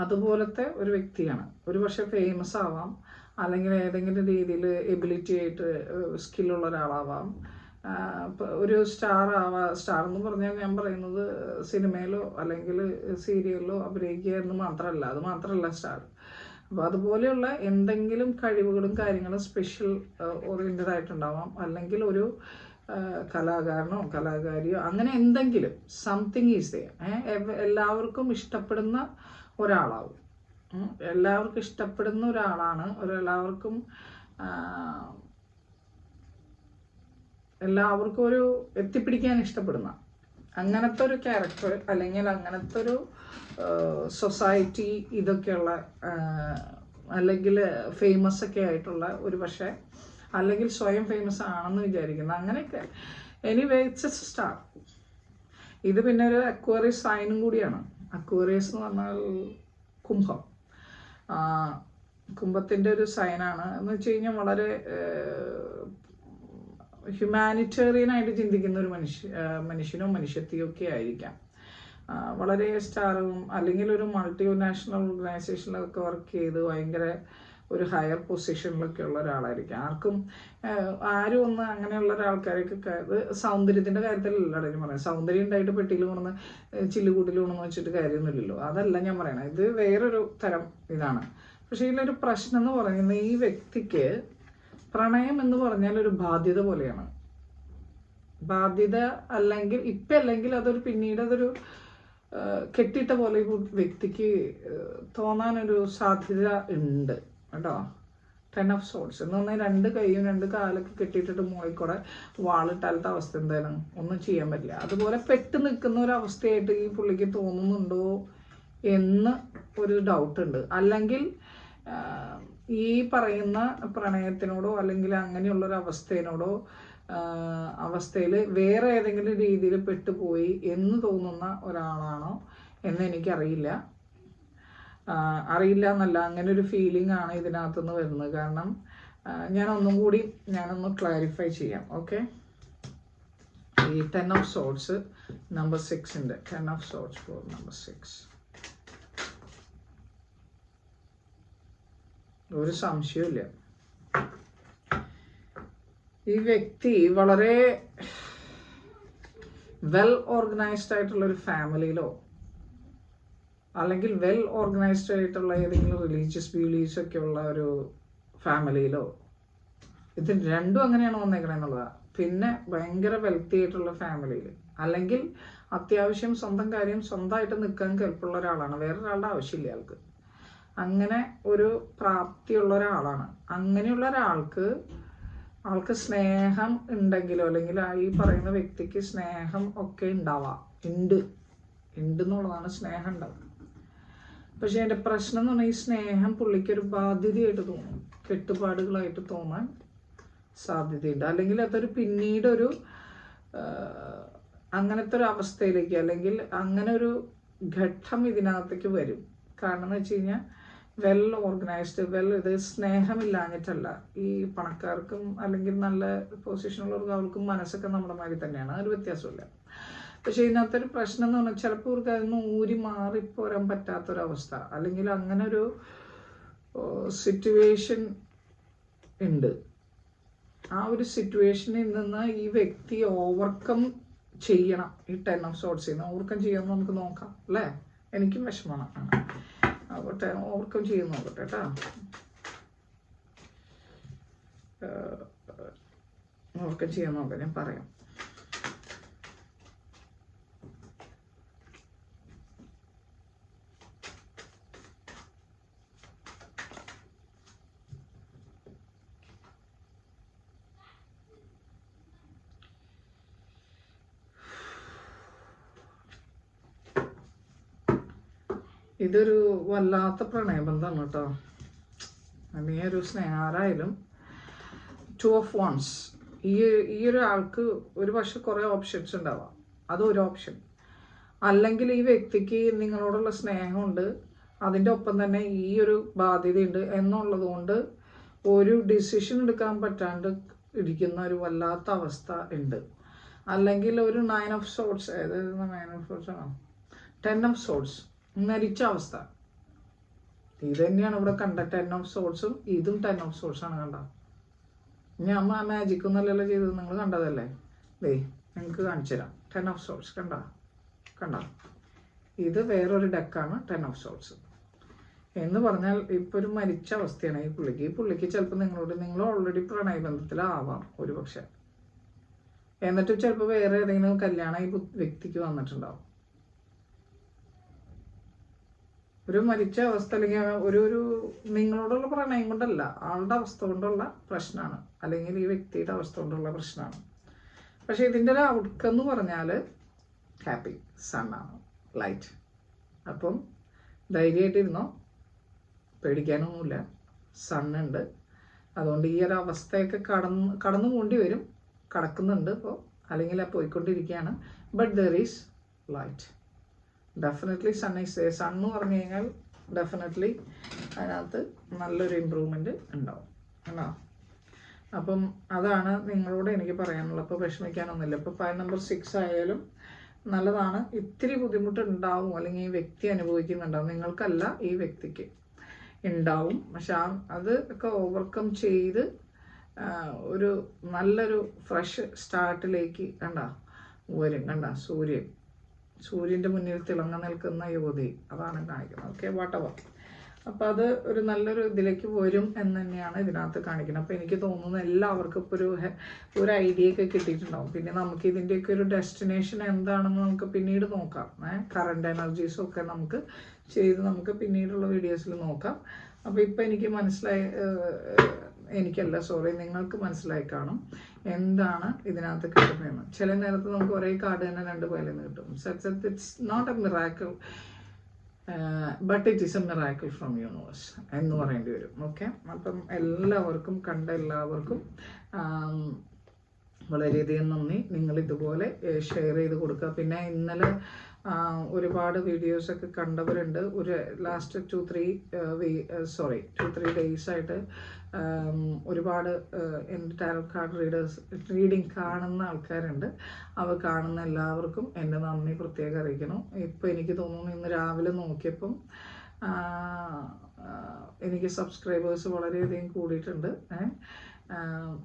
അതുപോലത്തെ ഒരു വ്യക്തിയാണ്. ഒരു പക്ഷേ ഫേമസ് ആവാം, അല്ലെങ്കിൽ ഏതെങ്കിലും രീതിയിൽ എബിലിറ്റി ആയിട്ട് സ്കില്ലുള്ള ഒരാളാവാം. ഒരു സ്റ്റാർ എന്ന് പറഞ്ഞാൽ ഞാൻ പറയുന്നത് സിനിമയിലോ അല്ലെങ്കിൽ സീരിയലിലോ അഭിനയിക്കുക എന്ന് മാത്രമല്ല, അത് മാത്രമല്ല സ്റ്റാർ. അപ്പോൾ അതുപോലെയുള്ള എന്തെങ്കിലും കഴിവുകളും കാര്യങ്ങളും സ്പെഷ്യൽ ഓറിയൻറ്റഡ് ആയിട്ടുണ്ടാവാം. അല്ലെങ്കിൽ ഒരു കലാകാരനോ കലാകാരിയോ അങ്ങനെ എന്തെങ്കിലും സംതിങ് ഈസ് ദെയർ. എല്ലാവർക്കും ഇഷ്ടപ്പെടുന്ന ഒരാളാവും. എല്ലാവർക്കും ഇഷ്ടപ്പെടുന്ന ഒരാളാണ്. എല്ലാവർക്കും ഒരു എത്തിപ്പിടിക്കാൻ ഇഷ്ടപ്പെടുന്ന അങ്ങനത്തെ ഒരു ക്യാരക്ടർ, അല്ലെങ്കിൽ അങ്ങനത്തെ ഒരു സൊസൈറ്റി ഇതൊക്കെയുള്ള, അല്ലെങ്കിൽ ഫേമസ് ഒക്കെ ആയിട്ടുള്ള ഒരു പക്ഷേ, അല്ലെങ്കിൽ സ്വയം ഫേമസ് ആണെന്ന് വിചാരിക്കുന്ന അങ്ങനെയൊക്കെ. Anyway, it's A star. ഇത് പിന്നെ ഒരു അക്വേറിയസ് സൈനും കൂടിയാണ്. അക്വേറിയസ് എന്ന് പറഞ്ഞാൽ കുംഭം, കുംഭത്തിൻ്റെ ഒരു സൈനാണ്. എന്ന് വെച്ച് കഴിഞ്ഞാൽ വളരെ ഹ്യൂമാനിറ്റേറിയൻ ആയിട്ട് ചിന്തിക്കുന്ന ഒരു മനുഷ്യനോ മനുഷ്യത്തെയോ ഒക്കെ ആയിരിക്കാം. വളരെ സ്റ്റാറും അല്ലെങ്കിൽ ഒരു മൾട്ടി നാഷണൽ ഓർഗനൈസേഷനിലൊക്കെ വർക്ക് ചെയ്ത് ഭയങ്കര ഒരു ഹയർ പൊസിഷനിലൊക്കെ ഉള്ള ഒരാളായിരിക്കും. ആരും ഒന്ന് അങ്ങനെയുള്ള ഒരാൾക്കാരൊക്കെ സൗന്ദര്യത്തിൻ്റെ കാര്യത്തിലല്ല ഞാൻ പറയാം. സൗന്ദര്യം ഉണ്ടായിട്ട് പെട്ടിയിൽ കൊണ്ടുവന്ന് ചില്ലുകൂട്ടിൽ കൊണ്ടുവന്ന് വെച്ചിട്ട് കാര്യമൊന്നുമില്ലല്ലോ. അതല്ല ഞാൻ പറയണത്. ഇത് വേറൊരു തരം ഇതാണ്. പക്ഷേ ഇതിലൊരു പ്രശ്നം എന്ന് പറയുന്നത്, ഈ വ്യക്തിക്ക് പ്രണയം എന്ന് പറഞ്ഞാൽ ഒരു ബാധ്യത പോലെയാണ്. ബാധ്യത അല്ലെങ്കിൽ അതൊരു പിന്നീട് അതൊരു കെട്ടിയിട്ട പോലെ ഈ വ്യക്തിക്ക് തോന്നാനൊരു സാധ്യത ഉണ്ട് കേട്ടോ. 10 of Swords എന്ന് പറഞ്ഞാൽ 2 കൈയും 2 കാലൊക്കെ കെട്ടിയിട്ടിട്ട് മോളിക്കൂടെ വാളിട്ടാലത്തെ അവസ്ഥ എന്താണ്, ഒന്നും ചെയ്യാൻ പറ്റില്ല. അതുപോലെ പെട്ട് നിൽക്കുന്ന ഒരു അവസ്ഥയായിട്ട് ഈ പുള്ളിക്ക് തോന്നുന്നുണ്ടോ എന്ന് ഒരു ഡൗട്ട് ഉണ്ട്. അല്ലെങ്കിൽ ഈ പറയുന്ന പ്രണയത്തിനോടോ അല്ലെങ്കിൽ അങ്ങനെയുള്ളൊരു അവസ്ഥയിൽ വേറെ ഏതെങ്കിലും രീതിയിൽ പെട്ടുപോയി എന്ന് തോന്നുന്ന ഒരാളാണോ എന്ന് എനിക്കറിയില്ല. അറിയില്ല എന്നല്ല, അങ്ങനെ ഒരു ഫീലിംഗ് ആണ് ഇതിനകത്തുനിന്ന് വരുന്നത്. കാരണം ഞാനൊന്ന് ക്ലാരിഫൈ ചെയ്യാം. ഓക്കെ, ഈ 10 of Swords number 6 10 of Swords for number 6. ഒരു സംശയമില്ല, ഈ വ്യക്തി വളരെ വെൽ ഓർഗനൈസ്ഡ് ആയിട്ടുള്ള ഒരു ഫാമിലിയിലോ അല്ലെങ്കിൽ വെൽ ഓർഗനൈസ്ഡ് ആയിട്ടുള്ള ഏതെങ്കിലും റിലീജിയസ് ബിലീഫ്സ് ഒക്കെ ഉള്ള ഒരു ഫാമിലിയിലോ, ഇത് രണ്ടും അങ്ങനെയാണ് വന്നേക്കണെന്നുള്ളതാണ്. പിന്നെ ഭയങ്കര വെൽത്തി ആയിട്ടുള്ള ഫാമിലിയിൽ, അല്ലെങ്കിൽ അത്യാവശ്യം സ്വന്തം കാര്യം സ്വന്തമായിട്ട് നിൽക്കാൻ കെൽപ്പുള്ള ഒരാളാണ്, വേറൊരാളുടെ ആവശ്യമില്ല ആൾക്ക്. അങ്ങനെ ഒരു പ്രാപ്തിയുള്ള ഒരാളാണ്. അങ്ങനെയുള്ള ആൾക്ക് സ്നേഹം ഉണ്ടെങ്കിലോ അല്ലെങ്കിൽ ഈ പറയുന്ന വ്യക്തിക്ക് സ്നേഹം ഒക്കെ ഉണ്ട് എന്നുള്ളതാണ്, സ്നേഹം ഉണ്ടാവും. പക്ഷെ എൻ്റെ പ്രശ്നം എന്ന് പറഞ്ഞാൽ ഈ സ്നേഹം പുള്ളിക്കൊരു ബാധ്യതയായിട്ട് തോന്നും, കെട്ടുപാടുകളായിട്ട് തോന്നാൻ സാധ്യതയുണ്ട്. അല്ലെങ്കിൽ അതൊരു പിന്നീടൊരു അങ്ങനത്തെ ഒരു അവസ്ഥയിലേക്ക് അല്ലെങ്കിൽ അങ്ങനെ ഒരു ഘട്ടം ഇതിനകത്തേക്ക് വരും. കാരണം എന്ന് വെച്ച് കഴിഞ്ഞാൽ വെൽ ഓർഗനൈസ്ഡ് ഇത് സ്നേഹമില്ലാഞ്ഞിട്ടല്ല. ഈ പണക്കാർക്കും അല്ലെങ്കിൽ നല്ല പൊസിഷനുള്ളവർക്കും അവർക്കും മനസ്സൊക്കെ നമ്മുടെ മാതിരി തന്നെയാണ്, അതൊരു വ്യത്യാസമില്ല. പക്ഷെ ഇതിനകത്തൊരു പ്രശ്നം എന്ന് പറഞ്ഞാൽ ചിലപ്പോൾ ഇവർക്ക് അതിൽ നിന്ന് ഊരി മാറിപ്പോരാൻ പറ്റാത്തൊരവസ്ഥ അല്ലെങ്കിൽ അങ്ങനെ ഒരു സിറ്റുവേഷൻ ഉണ്ട്. ആ ഒരു സിറ്റുവേഷനിൽ നിന്ന് ഈ വ്യക്തി ഓവർകം ചെയ്യണം. ഈ 10 of Swords ഓവർകം ചെയ്യാമെന്ന് നമുക്ക് നോക്കാം അല്ലേ? എനിക്കും വിഷമമാണ്. ആവട്ടെ, ഓവർകം ചെയ്യാൻ നോക്കട്ടെ കേട്ടോ. ഓവർകം ചെയ്യാൻ നോക്കാം, ഞാൻ പറയാം. ഇതൊരു വല്ലാത്ത പ്രണയബന്ധമാണ് കേട്ടോ. അല്ലെങ്കിൽ ഒരു സ്നേഹാരായാലും 2 of Wands. ഈ ഒരു ആൾക്ക് ഒരു പക്ഷെ കുറേ ഓപ്ഷൻസ് ഉണ്ടാവാം, അതൊരു ഓപ്ഷൻ. അല്ലെങ്കിൽ ഈ വ്യക്തിക്ക് നിങ്ങളോടുള്ള സ്നേഹമുണ്ട്, അതിൻ്റെ ഒപ്പം തന്നെ ഈ ഒരു ബാധ്യതയുണ്ട് എന്നുള്ളത് കൊണ്ട് ഒരു ഡിസിഷൻ എടുക്കാൻ പറ്റാണ്ട് ഇരിക്കുന്ന ഒരു വല്ലാത്ത അവസ്ഥ ഉണ്ട്. അല്ലെങ്കിൽ ഒരു 9 of Swords, അതായത് 9 of Swords ആണോ 10 of Swords, മരിച്ച അവസ്ഥ. ഇത് തന്നെയാണ് ഇവിടെ കണ്ട 10 of Swords ഇതും 10 of Swords ആണ് കണ്ട. ഞാൻ മാജിക് ഒന്നല്ലല്ലോ ചെയ്തത്, നിങ്ങൾ കണ്ടതല്ലേ? നിങ്ങൾക്ക് കാണിച്ചു തരാം. 10 of Swords കണ്ട ഇത് വേറൊരു ഡെക്കാണ് 10 of Swords എന്ന് പറഞ്ഞാൽ ഇപ്പൊ ഒരു മരിച്ച അവസ്ഥയാണ് ഈ പുള്ളിക്ക് ചിലപ്പോൾ നിങ്ങൾ ഓൾറെഡി പ്രണയബന്ധത്തിലാവാം ഒരു പക്ഷെ, എന്നിട്ട് ചിലപ്പോൾ വേറെ ഏതെങ്കിലും കല്യാണം ഈ വ്യക്തിക്ക് വന്നിട്ടുണ്ടാവും. ഒരു മരിച്ച അവസ്ഥ അല്ലെങ്കിൽ ഒരു നിങ്ങളോടുള്ള പ്രണയം കൊണ്ടല്ല, ആളുടെ അവസ്ഥ കൊണ്ടുള്ള പ്രശ്നമാണ്, അല്ലെങ്കിൽ ഈ വ്യക്തിയുടെ അവസ്ഥ കൊണ്ടുള്ള പ്രശ്നമാണ്. പക്ഷെ ഇതിൻ്റെ ഒരു ഔട്ട്കം എന്ന് പറഞ്ഞാൽ ഹാപ്പി സണ്ണാണ്, ലൈറ്റ്. അപ്പം ധൈര്യമായിട്ടിരുന്നോ, പേടിക്കാനൊന്നുമില്ല, സണ്ണുണ്ട്. അതുകൊണ്ട് ഈ ഒരു അവസ്ഥയൊക്കെ കടന്നു പോണ്ടി വരും, കടക്കുന്നുണ്ട് ഇപ്പോൾ, അല്ലെങ്കിൽ പോയിക്കൊണ്ടിരിക്കുകയാണ്. But there is light. Definitely sun എന്ന് പറഞ്ഞു കഴിഞ്ഞാൽ ഡെഫിനറ്റ്ലി അതിനകത്ത് നല്ലൊരു ഇമ്പ്രൂവ്മെൻറ്റ് ഉണ്ടാവും കേട്ടോ. അപ്പം അതാണ് നിങ്ങളോട് എനിക്ക് പറയാനുള്ളത്. ഇപ്പോൾ വിഷമിക്കാനൊന്നുമില്ല. ഇപ്പോൾ 5 number 6 ആയാലും നല്ലതാണ്. ഇത്തിരി ബുദ്ധിമുട്ടുണ്ടാവും, അല്ലെങ്കിൽ ഈ വ്യക്തി അനുഭവിക്കുന്നുണ്ടാവും, നിങ്ങൾക്കല്ല ഈ വ്യക്തിക്ക് ഉണ്ടാവും. പക്ഷെ അത് ഒക്കെ ഓവർകം ചെയ്ത് ഒരു നല്ലൊരു ഫ്രഷ് സ്റ്റാർട്ടിലേക്ക് വരും. സൂര്യൻ്റെ മുന്നിൽ തിളങ്ങ നിൽക്കുന്ന യുവതി, അതാണ് കാണിക്കുന്നത്. Okay, whatever. അപ്പം അത് ഒരു നല്ലൊരു ഇതിലേക്ക് വരും എന്ന് തന്നെയാണ് ഇതിനകത്ത് കാണിക്കുന്നത്. അപ്പോൾ എനിക്ക് തോന്നുന്നു എല്ലാവർക്കും ഇപ്പോൾ ഒരു ഐഡിയ ഒക്കെ കിട്ടിയിട്ടുണ്ടാവും. പിന്നെ നമുക്ക് ഇതിൻ്റെയൊക്കെ ഒരു ഡെസ്റ്റിനേഷൻ എന്താണെന്ന് നമുക്ക് പിന്നീട് നോക്കാം. കറണ്ട് എനർജീസും ഒക്കെ നമുക്ക് പിന്നീടുള്ള വീഡിയോസിൽ നോക്കാം. അപ്പോൾ ഇപ്പം നിങ്ങൾക്ക് മനസ്സിലായി കാണും എന്താണ് ഇതിനകത്ത് കിട്ടുന്നതെന്ന്. ചില നേരത്ത് നമുക്ക് ഒരേ കാർഡ് തന്നെ 2 പേരിൽ നിന്ന് കിട്ടും. It's not a miracle. But it is a miracle from universe എന്ന് പറയേണ്ടി വരും. ഓക്കെ, അപ്പം എല്ലാവർക്കും കണ്ട എല്ലാവർക്കും വളരെയധികം നന്ദി. നിങ്ങൾ ഇതുപോലെ ഷെയർ ചെയ്ത് കൊടുക്കുക. പിന്നെ ഇന്നലെ ഒരുപാട് വീഡിയോസൊക്കെ കണ്ടവരുണ്ട്. ഒരു ലാസ്റ്റ് 2-3 ഡേയ്സ് ആയിട്ട് ഒരുപാട് എൻ്റെ ടാരോ കാർഡ് റീഡിങ് കാണുന്ന ആൾക്കാരുണ്ട്. അവർ കാണുന്ന എല്ലാവർക്കും എൻ്റെ നന്ദി പ്രത്യേകം അറിയിക്കണം. ഇപ്പോൾ എനിക്ക് തോന്നുന്നു ഇന്ന് രാവിലെ നോക്കിയപ്പം എനിക്ക് സബ്സ്ക്രൈബേഴ്സ് വളരെയധികം കൂടിയിട്ടുണ്ട്.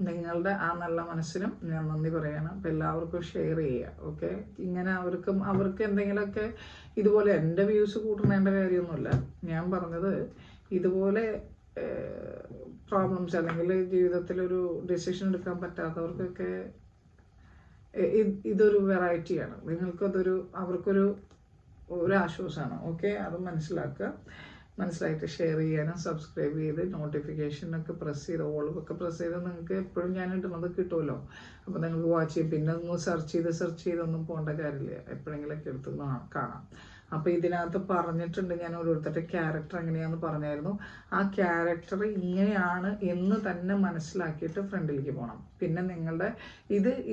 നിങ്ങളുടെ ആ നല്ല മനസ്സിനും ഞാൻ നന്ദി പറയണം. അപ്പം എല്ലാവർക്കും ഷെയർ ചെയ്യുക. ഓക്കെ, ഇങ്ങനെ അവർക്ക് എന്തെങ്കിലുമൊക്കെ ഇതുപോലെ എൻ്റെ വ്യൂസ് കൂട്ടണേണ്ട കാര്യമൊന്നുമില്ല. ഞാൻ പറഞ്ഞത് ഇതുപോലെ പ്രോബ്ലംസ് അല്ലെങ്കിൽ ജീവിതത്തിലൊരു ഡിസിഷൻ എടുക്കാൻ പറ്റാത്തവർക്കൊക്കെ ഇതൊരു വെറൈറ്റിയാണ്. അവർക്കൊരു ആശ്വാസമാണ്. ഓക്കെ, അത് മനസ്സിലായിട്ട് ഷെയർ ചെയ്യാനും സബ്സ്ക്രൈബ് ചെയ്ത് നോട്ടിഫിക്കേഷനൊക്കെ പ്രസ് ചെയ്ത് ഓളൊക്കെ പ്രസ് ചെയ്ത് നിങ്ങൾക്ക് എപ്പോഴും ഞാൻ ഇടുന്നത് കിട്ടുമല്ലോ. അപ്പോൾ നിങ്ങൾക്ക് വാച്ച് ചെയ്യും. പിന്നെ ഒന്ന് സെർച്ച് ചെയ്തൊന്നും പോകേണ്ട കാര്യമില്ല. എപ്പോഴെങ്കിലൊക്കെ എടുത്ത് കാണാം. അപ്പോൾ ഇതിനകത്ത് പറഞ്ഞിട്ടുണ്ട്, ഞാൻ ഓരോരുത്തരുടെ ക്യാരക്ടർ എങ്ങനെയാണെന്ന് പറഞ്ഞായിരുന്നു. ആ ക്യാരക്ടർ ഇങ്ങനെയാണ് എന്ന് തന്നെ മനസ്സിലാക്കിയിട്ട് ഫ്രണ്ടിലേക്ക് പോകണം. പിന്നെ നിങ്ങളുടെ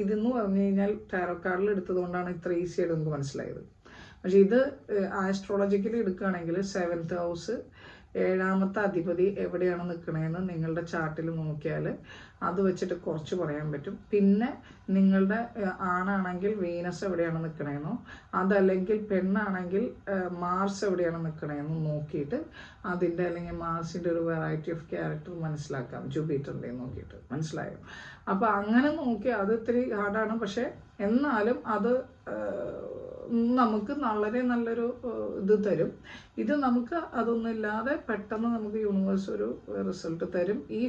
ഇതെന്ന് പറഞ്ഞു കഴിഞ്ഞാൽ ടാരോ കാർഡിൽ എടുത്തത് കൊണ്ടാണ് ഇത്ര ഈസി ആയിട്ട് നിങ്ങൾക്ക് മനസ്സിലായത്. പക്ഷെ ഇത് ആസ്ട്രോളജിക്കലി എടുക്കുകയാണെങ്കിൽ 7th ഹൗസ് 7ാമത്തെ അധിപതി എവിടെയാണ് നിൽക്കണതെന്ന് നിങ്ങളുടെ ചാർട്ടിൽ നോക്കിയാൽ അത് വെച്ചിട്ട് കുറച്ച് പറയാൻ പറ്റും. പിന്നെ നിങ്ങളുടെ ആണാണെങ്കിൽ വീനസ് എവിടെയാണ് നിൽക്കണതെന്നോ അതല്ലെങ്കിൽ പെണ്ണാണെങ്കിൽ മാർസ് എവിടെയാണ് നിൽക്കണതെന്നോ നോക്കിയിട്ട് അതിൻ്റെ അല്ലെങ്കിൽ മാർസിൻ്റെ ഒരു വെറൈറ്റി ഓഫ് ക്യാരക്ടർ മനസ്സിലാക്കാം. ജൂപ്പിറ്ററിൻ്റെ നോക്കിയിട്ട് മനസ്സിലായോ? അപ്പോൾ അങ്ങനെ നോക്കി അത് ഇത്തിരി ഹാർഡാണ്. പക്ഷേ എന്നാലും അത് നമുക്ക് വളരെ നല്ലൊരു ഇത് തരും. ഇത് നമുക്ക് അതൊന്നുമില്ലാതെ പെട്ടെന്ന് നമുക്ക് യൂണിവേഴ്സ് ഒരു റിസൾട്ട് തരും. ഈ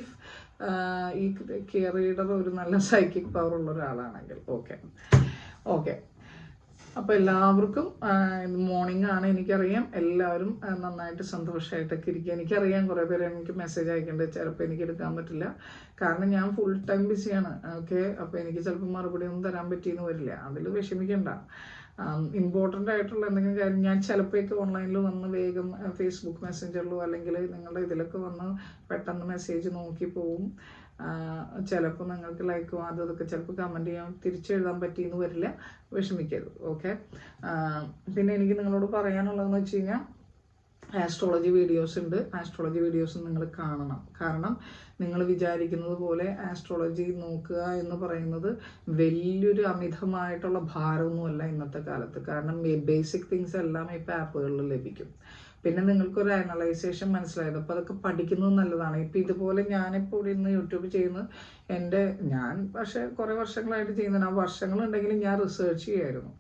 റീഡർ ഒരു നല്ല സൈക്കിക് പവർ ഉള്ള ഒരാളാണെങ്കിൽ. ഓക്കെ അപ്പോൾ എല്ലാവർക്കും മോർണിംഗ് ആണ്. എനിക്കറിയാം എല്ലാവരും നന്നായിട്ട് സന്തോഷമായിട്ടൊക്കെ ഇരിക്കുക. എനിക്കറിയാം കുറേ പേര് എനിക്ക് മെസ്സേജ് അയക്കേണ്ടത് ചിലപ്പോൾ എനിക്ക് എടുക്കാൻ പറ്റില്ല. കാരണം ഞാൻ ഫുൾ ടൈം ബിസിയാണ്. ഓക്കെ, അപ്പോൾ എനിക്ക് ചിലപ്പോൾ മറുപടി ഒന്നും തരാൻ പറ്റിയെന്ന് വരില്ല. അതിൽ വിഷമിക്കണ്ട. ഇമ്പോർട്ടൻ്റ് ആയിട്ടുള്ള എന്തെങ്കിലും കാര്യം ഞാൻ ചിലപ്പോഴൊക്കെ ഓൺലൈനിൽ വന്ന് വേഗം ഫേസ്ബുക്ക് മെസ്സഞ്ചറിലോ അല്ലെങ്കിൽ നിങ്ങളുടെ ഇതിലൊക്കെ വന്ന് പെട്ടെന്ന് മെസ്സേജ് നോക്കി പോവും. ചിലപ്പോൾ നിങ്ങൾക്ക് ലൈക്കും അതൊക്കെ ചിലപ്പോൾ കമൻറ്റ് ചെയ്യാൻ തിരിച്ചെഴുതാൻ പറ്റിയെന്ന് വരില്ല. വിഷമിക്കരുത്. ഓക്കെ, പിന്നെ എനിക്ക് നിങ്ങളോട് പറയാനുള്ളതെന്ന് വെച്ച് കഴിഞ്ഞാൽ ആസ്ട്രോളജി വീഡിയോസ് ഉണ്ട്. ആസ്ട്രോളജി വീഡിയോസ് നിങ്ങൾ കാണണം. കാരണം നിങ്ങൾ വിചാരിക്കുന്നത് പോലെ ആസ്ട്രോളജി നോക്കുക എന്ന് പറയുന്നത് വലിയൊരു അമിതമായിട്ടുള്ള ഭാരമൊന്നുമല്ല ഇന്നത്തെ കാലത്ത്. കാരണം ബേസിക് തിങ്സ് എല്ലാം ഇപ്പോൾ ആപ്പുകളിൽ ലഭിക്കും. പിന്നെ നിങ്ങൾക്കൊരു അനലൈസേഷൻ മനസ്സിലായത്. അപ്പോൾ അതൊക്കെ പഠിക്കുന്നത് നല്ലതാണ്. ഇപ്പം ഇതുപോലെ ഞാനിപ്പോൾ ഇന്ന് യൂട്യൂബ് ചെയ്യുന്നത് ഞാൻ പക്ഷേ കുറേ വർഷങ്ങളായിട്ട് ചെയ്യുന്നതാണ്. ആ വർഷങ്ങളുണ്ടെങ്കിലും ഞാൻ റിസർച്ച് ചെയ്യുമായിരുന്നു.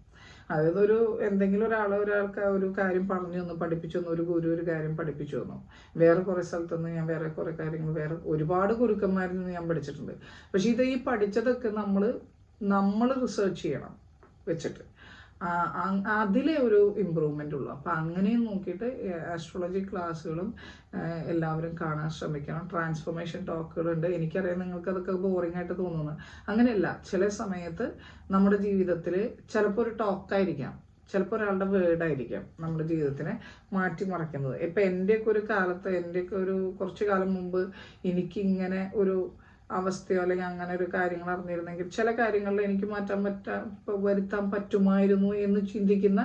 അതായത് എന്തെങ്കിലും ഒരാൾക്ക് ഒരു കാര്യം പറഞ്ഞു തന്നു, പഠിപ്പിച്ചു തന്നു, ഒരു ഗുരു ഒരു കാര്യം പഠിപ്പിച്ചു തന്നു. വേറെ കുറേ സ്ഥലത്തുനിന്ന് ഞാൻ വേറെ കുറേ കാര്യങ്ങൾ ഒരുപാട് ഗുരുക്കന്മാരിൽ നിന്ന് ഞാൻ പഠിച്ചിട്ടുണ്ട്. പക്ഷെ ഈ പഠിച്ചതൊക്കെ നമ്മൾ റിസർച്ച് ചെയ്യണം വെച്ചിട്ട്. അതിലെ ഒരു ഇമ്പ്രൂവ്മെൻ്റ് ഉള്ളു. അപ്പം അങ്ങനെയും നോക്കിയിട്ട് ആസ്ട്രോളജി ക്ലാസ്സുകളും എല്ലാവരും കാണാൻ ശ്രമിക്കണം. ട്രാൻസ്ഫോർമേഷൻ ടോക്കുകളുണ്ട്. എനിക്കറിയാം നിങ്ങൾക്ക് അതൊക്കെ ബോറിംഗ് ആയിട്ട് തോന്നുന്നു. അങ്ങനെയല്ല, ചില സമയത്ത് നമ്മുടെ ജീവിതത്തിൽ ചിലപ്പോൾ ഒരു ടോക്കായിരിക്കാം, ചിലപ്പോൾ ഒരാളുടെ വേർഡായിരിക്കാം നമ്മുടെ ജീവിതത്തിനെ മാറ്റിമറിക്കുന്നത്. ഇപ്പം എൻ്റെയൊക്കെ ഒരു കാലത്ത് കുറച്ച് കാലം മുമ്പ് എനിക്കിങ്ങനെ ഒരു അവസ്ഥയോ അല്ലെങ്കിൽ അങ്ങനെ ഒരു കാര്യങ്ങൾ അറിഞ്ഞിരുന്നെങ്കിൽ ചില കാര്യങ്ങളിൽ എനിക്ക് വരുത്താൻ പറ്റുമായിരുന്നു എന്ന് ചിന്തിക്കുന്ന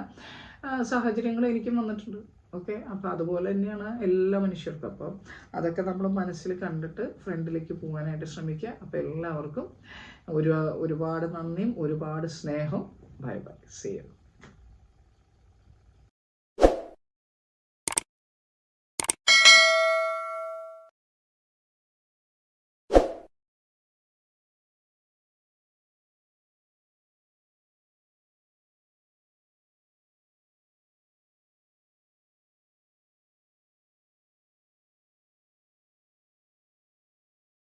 സാഹചര്യങ്ങൾ എനിക്കും വന്നിട്ടുണ്ട്. ഓക്കെ, അപ്പോൾ അതുപോലെ തന്നെയാണ് എല്ലാ മനുഷ്യർക്കും. അപ്പം അതൊക്കെ നമ്മൾ മനസ്സിൽ കണ്ടിട്ട് ഫ്രണ്ടിലേക്ക് പോകാനായിട്ട് ശ്രമിക്കുക. അപ്പോൾ എല്ലാവർക്കും ഒരുപാട് നന്ദിയും ഒരുപാട് സ്നേഹവും. Bye bye, see U.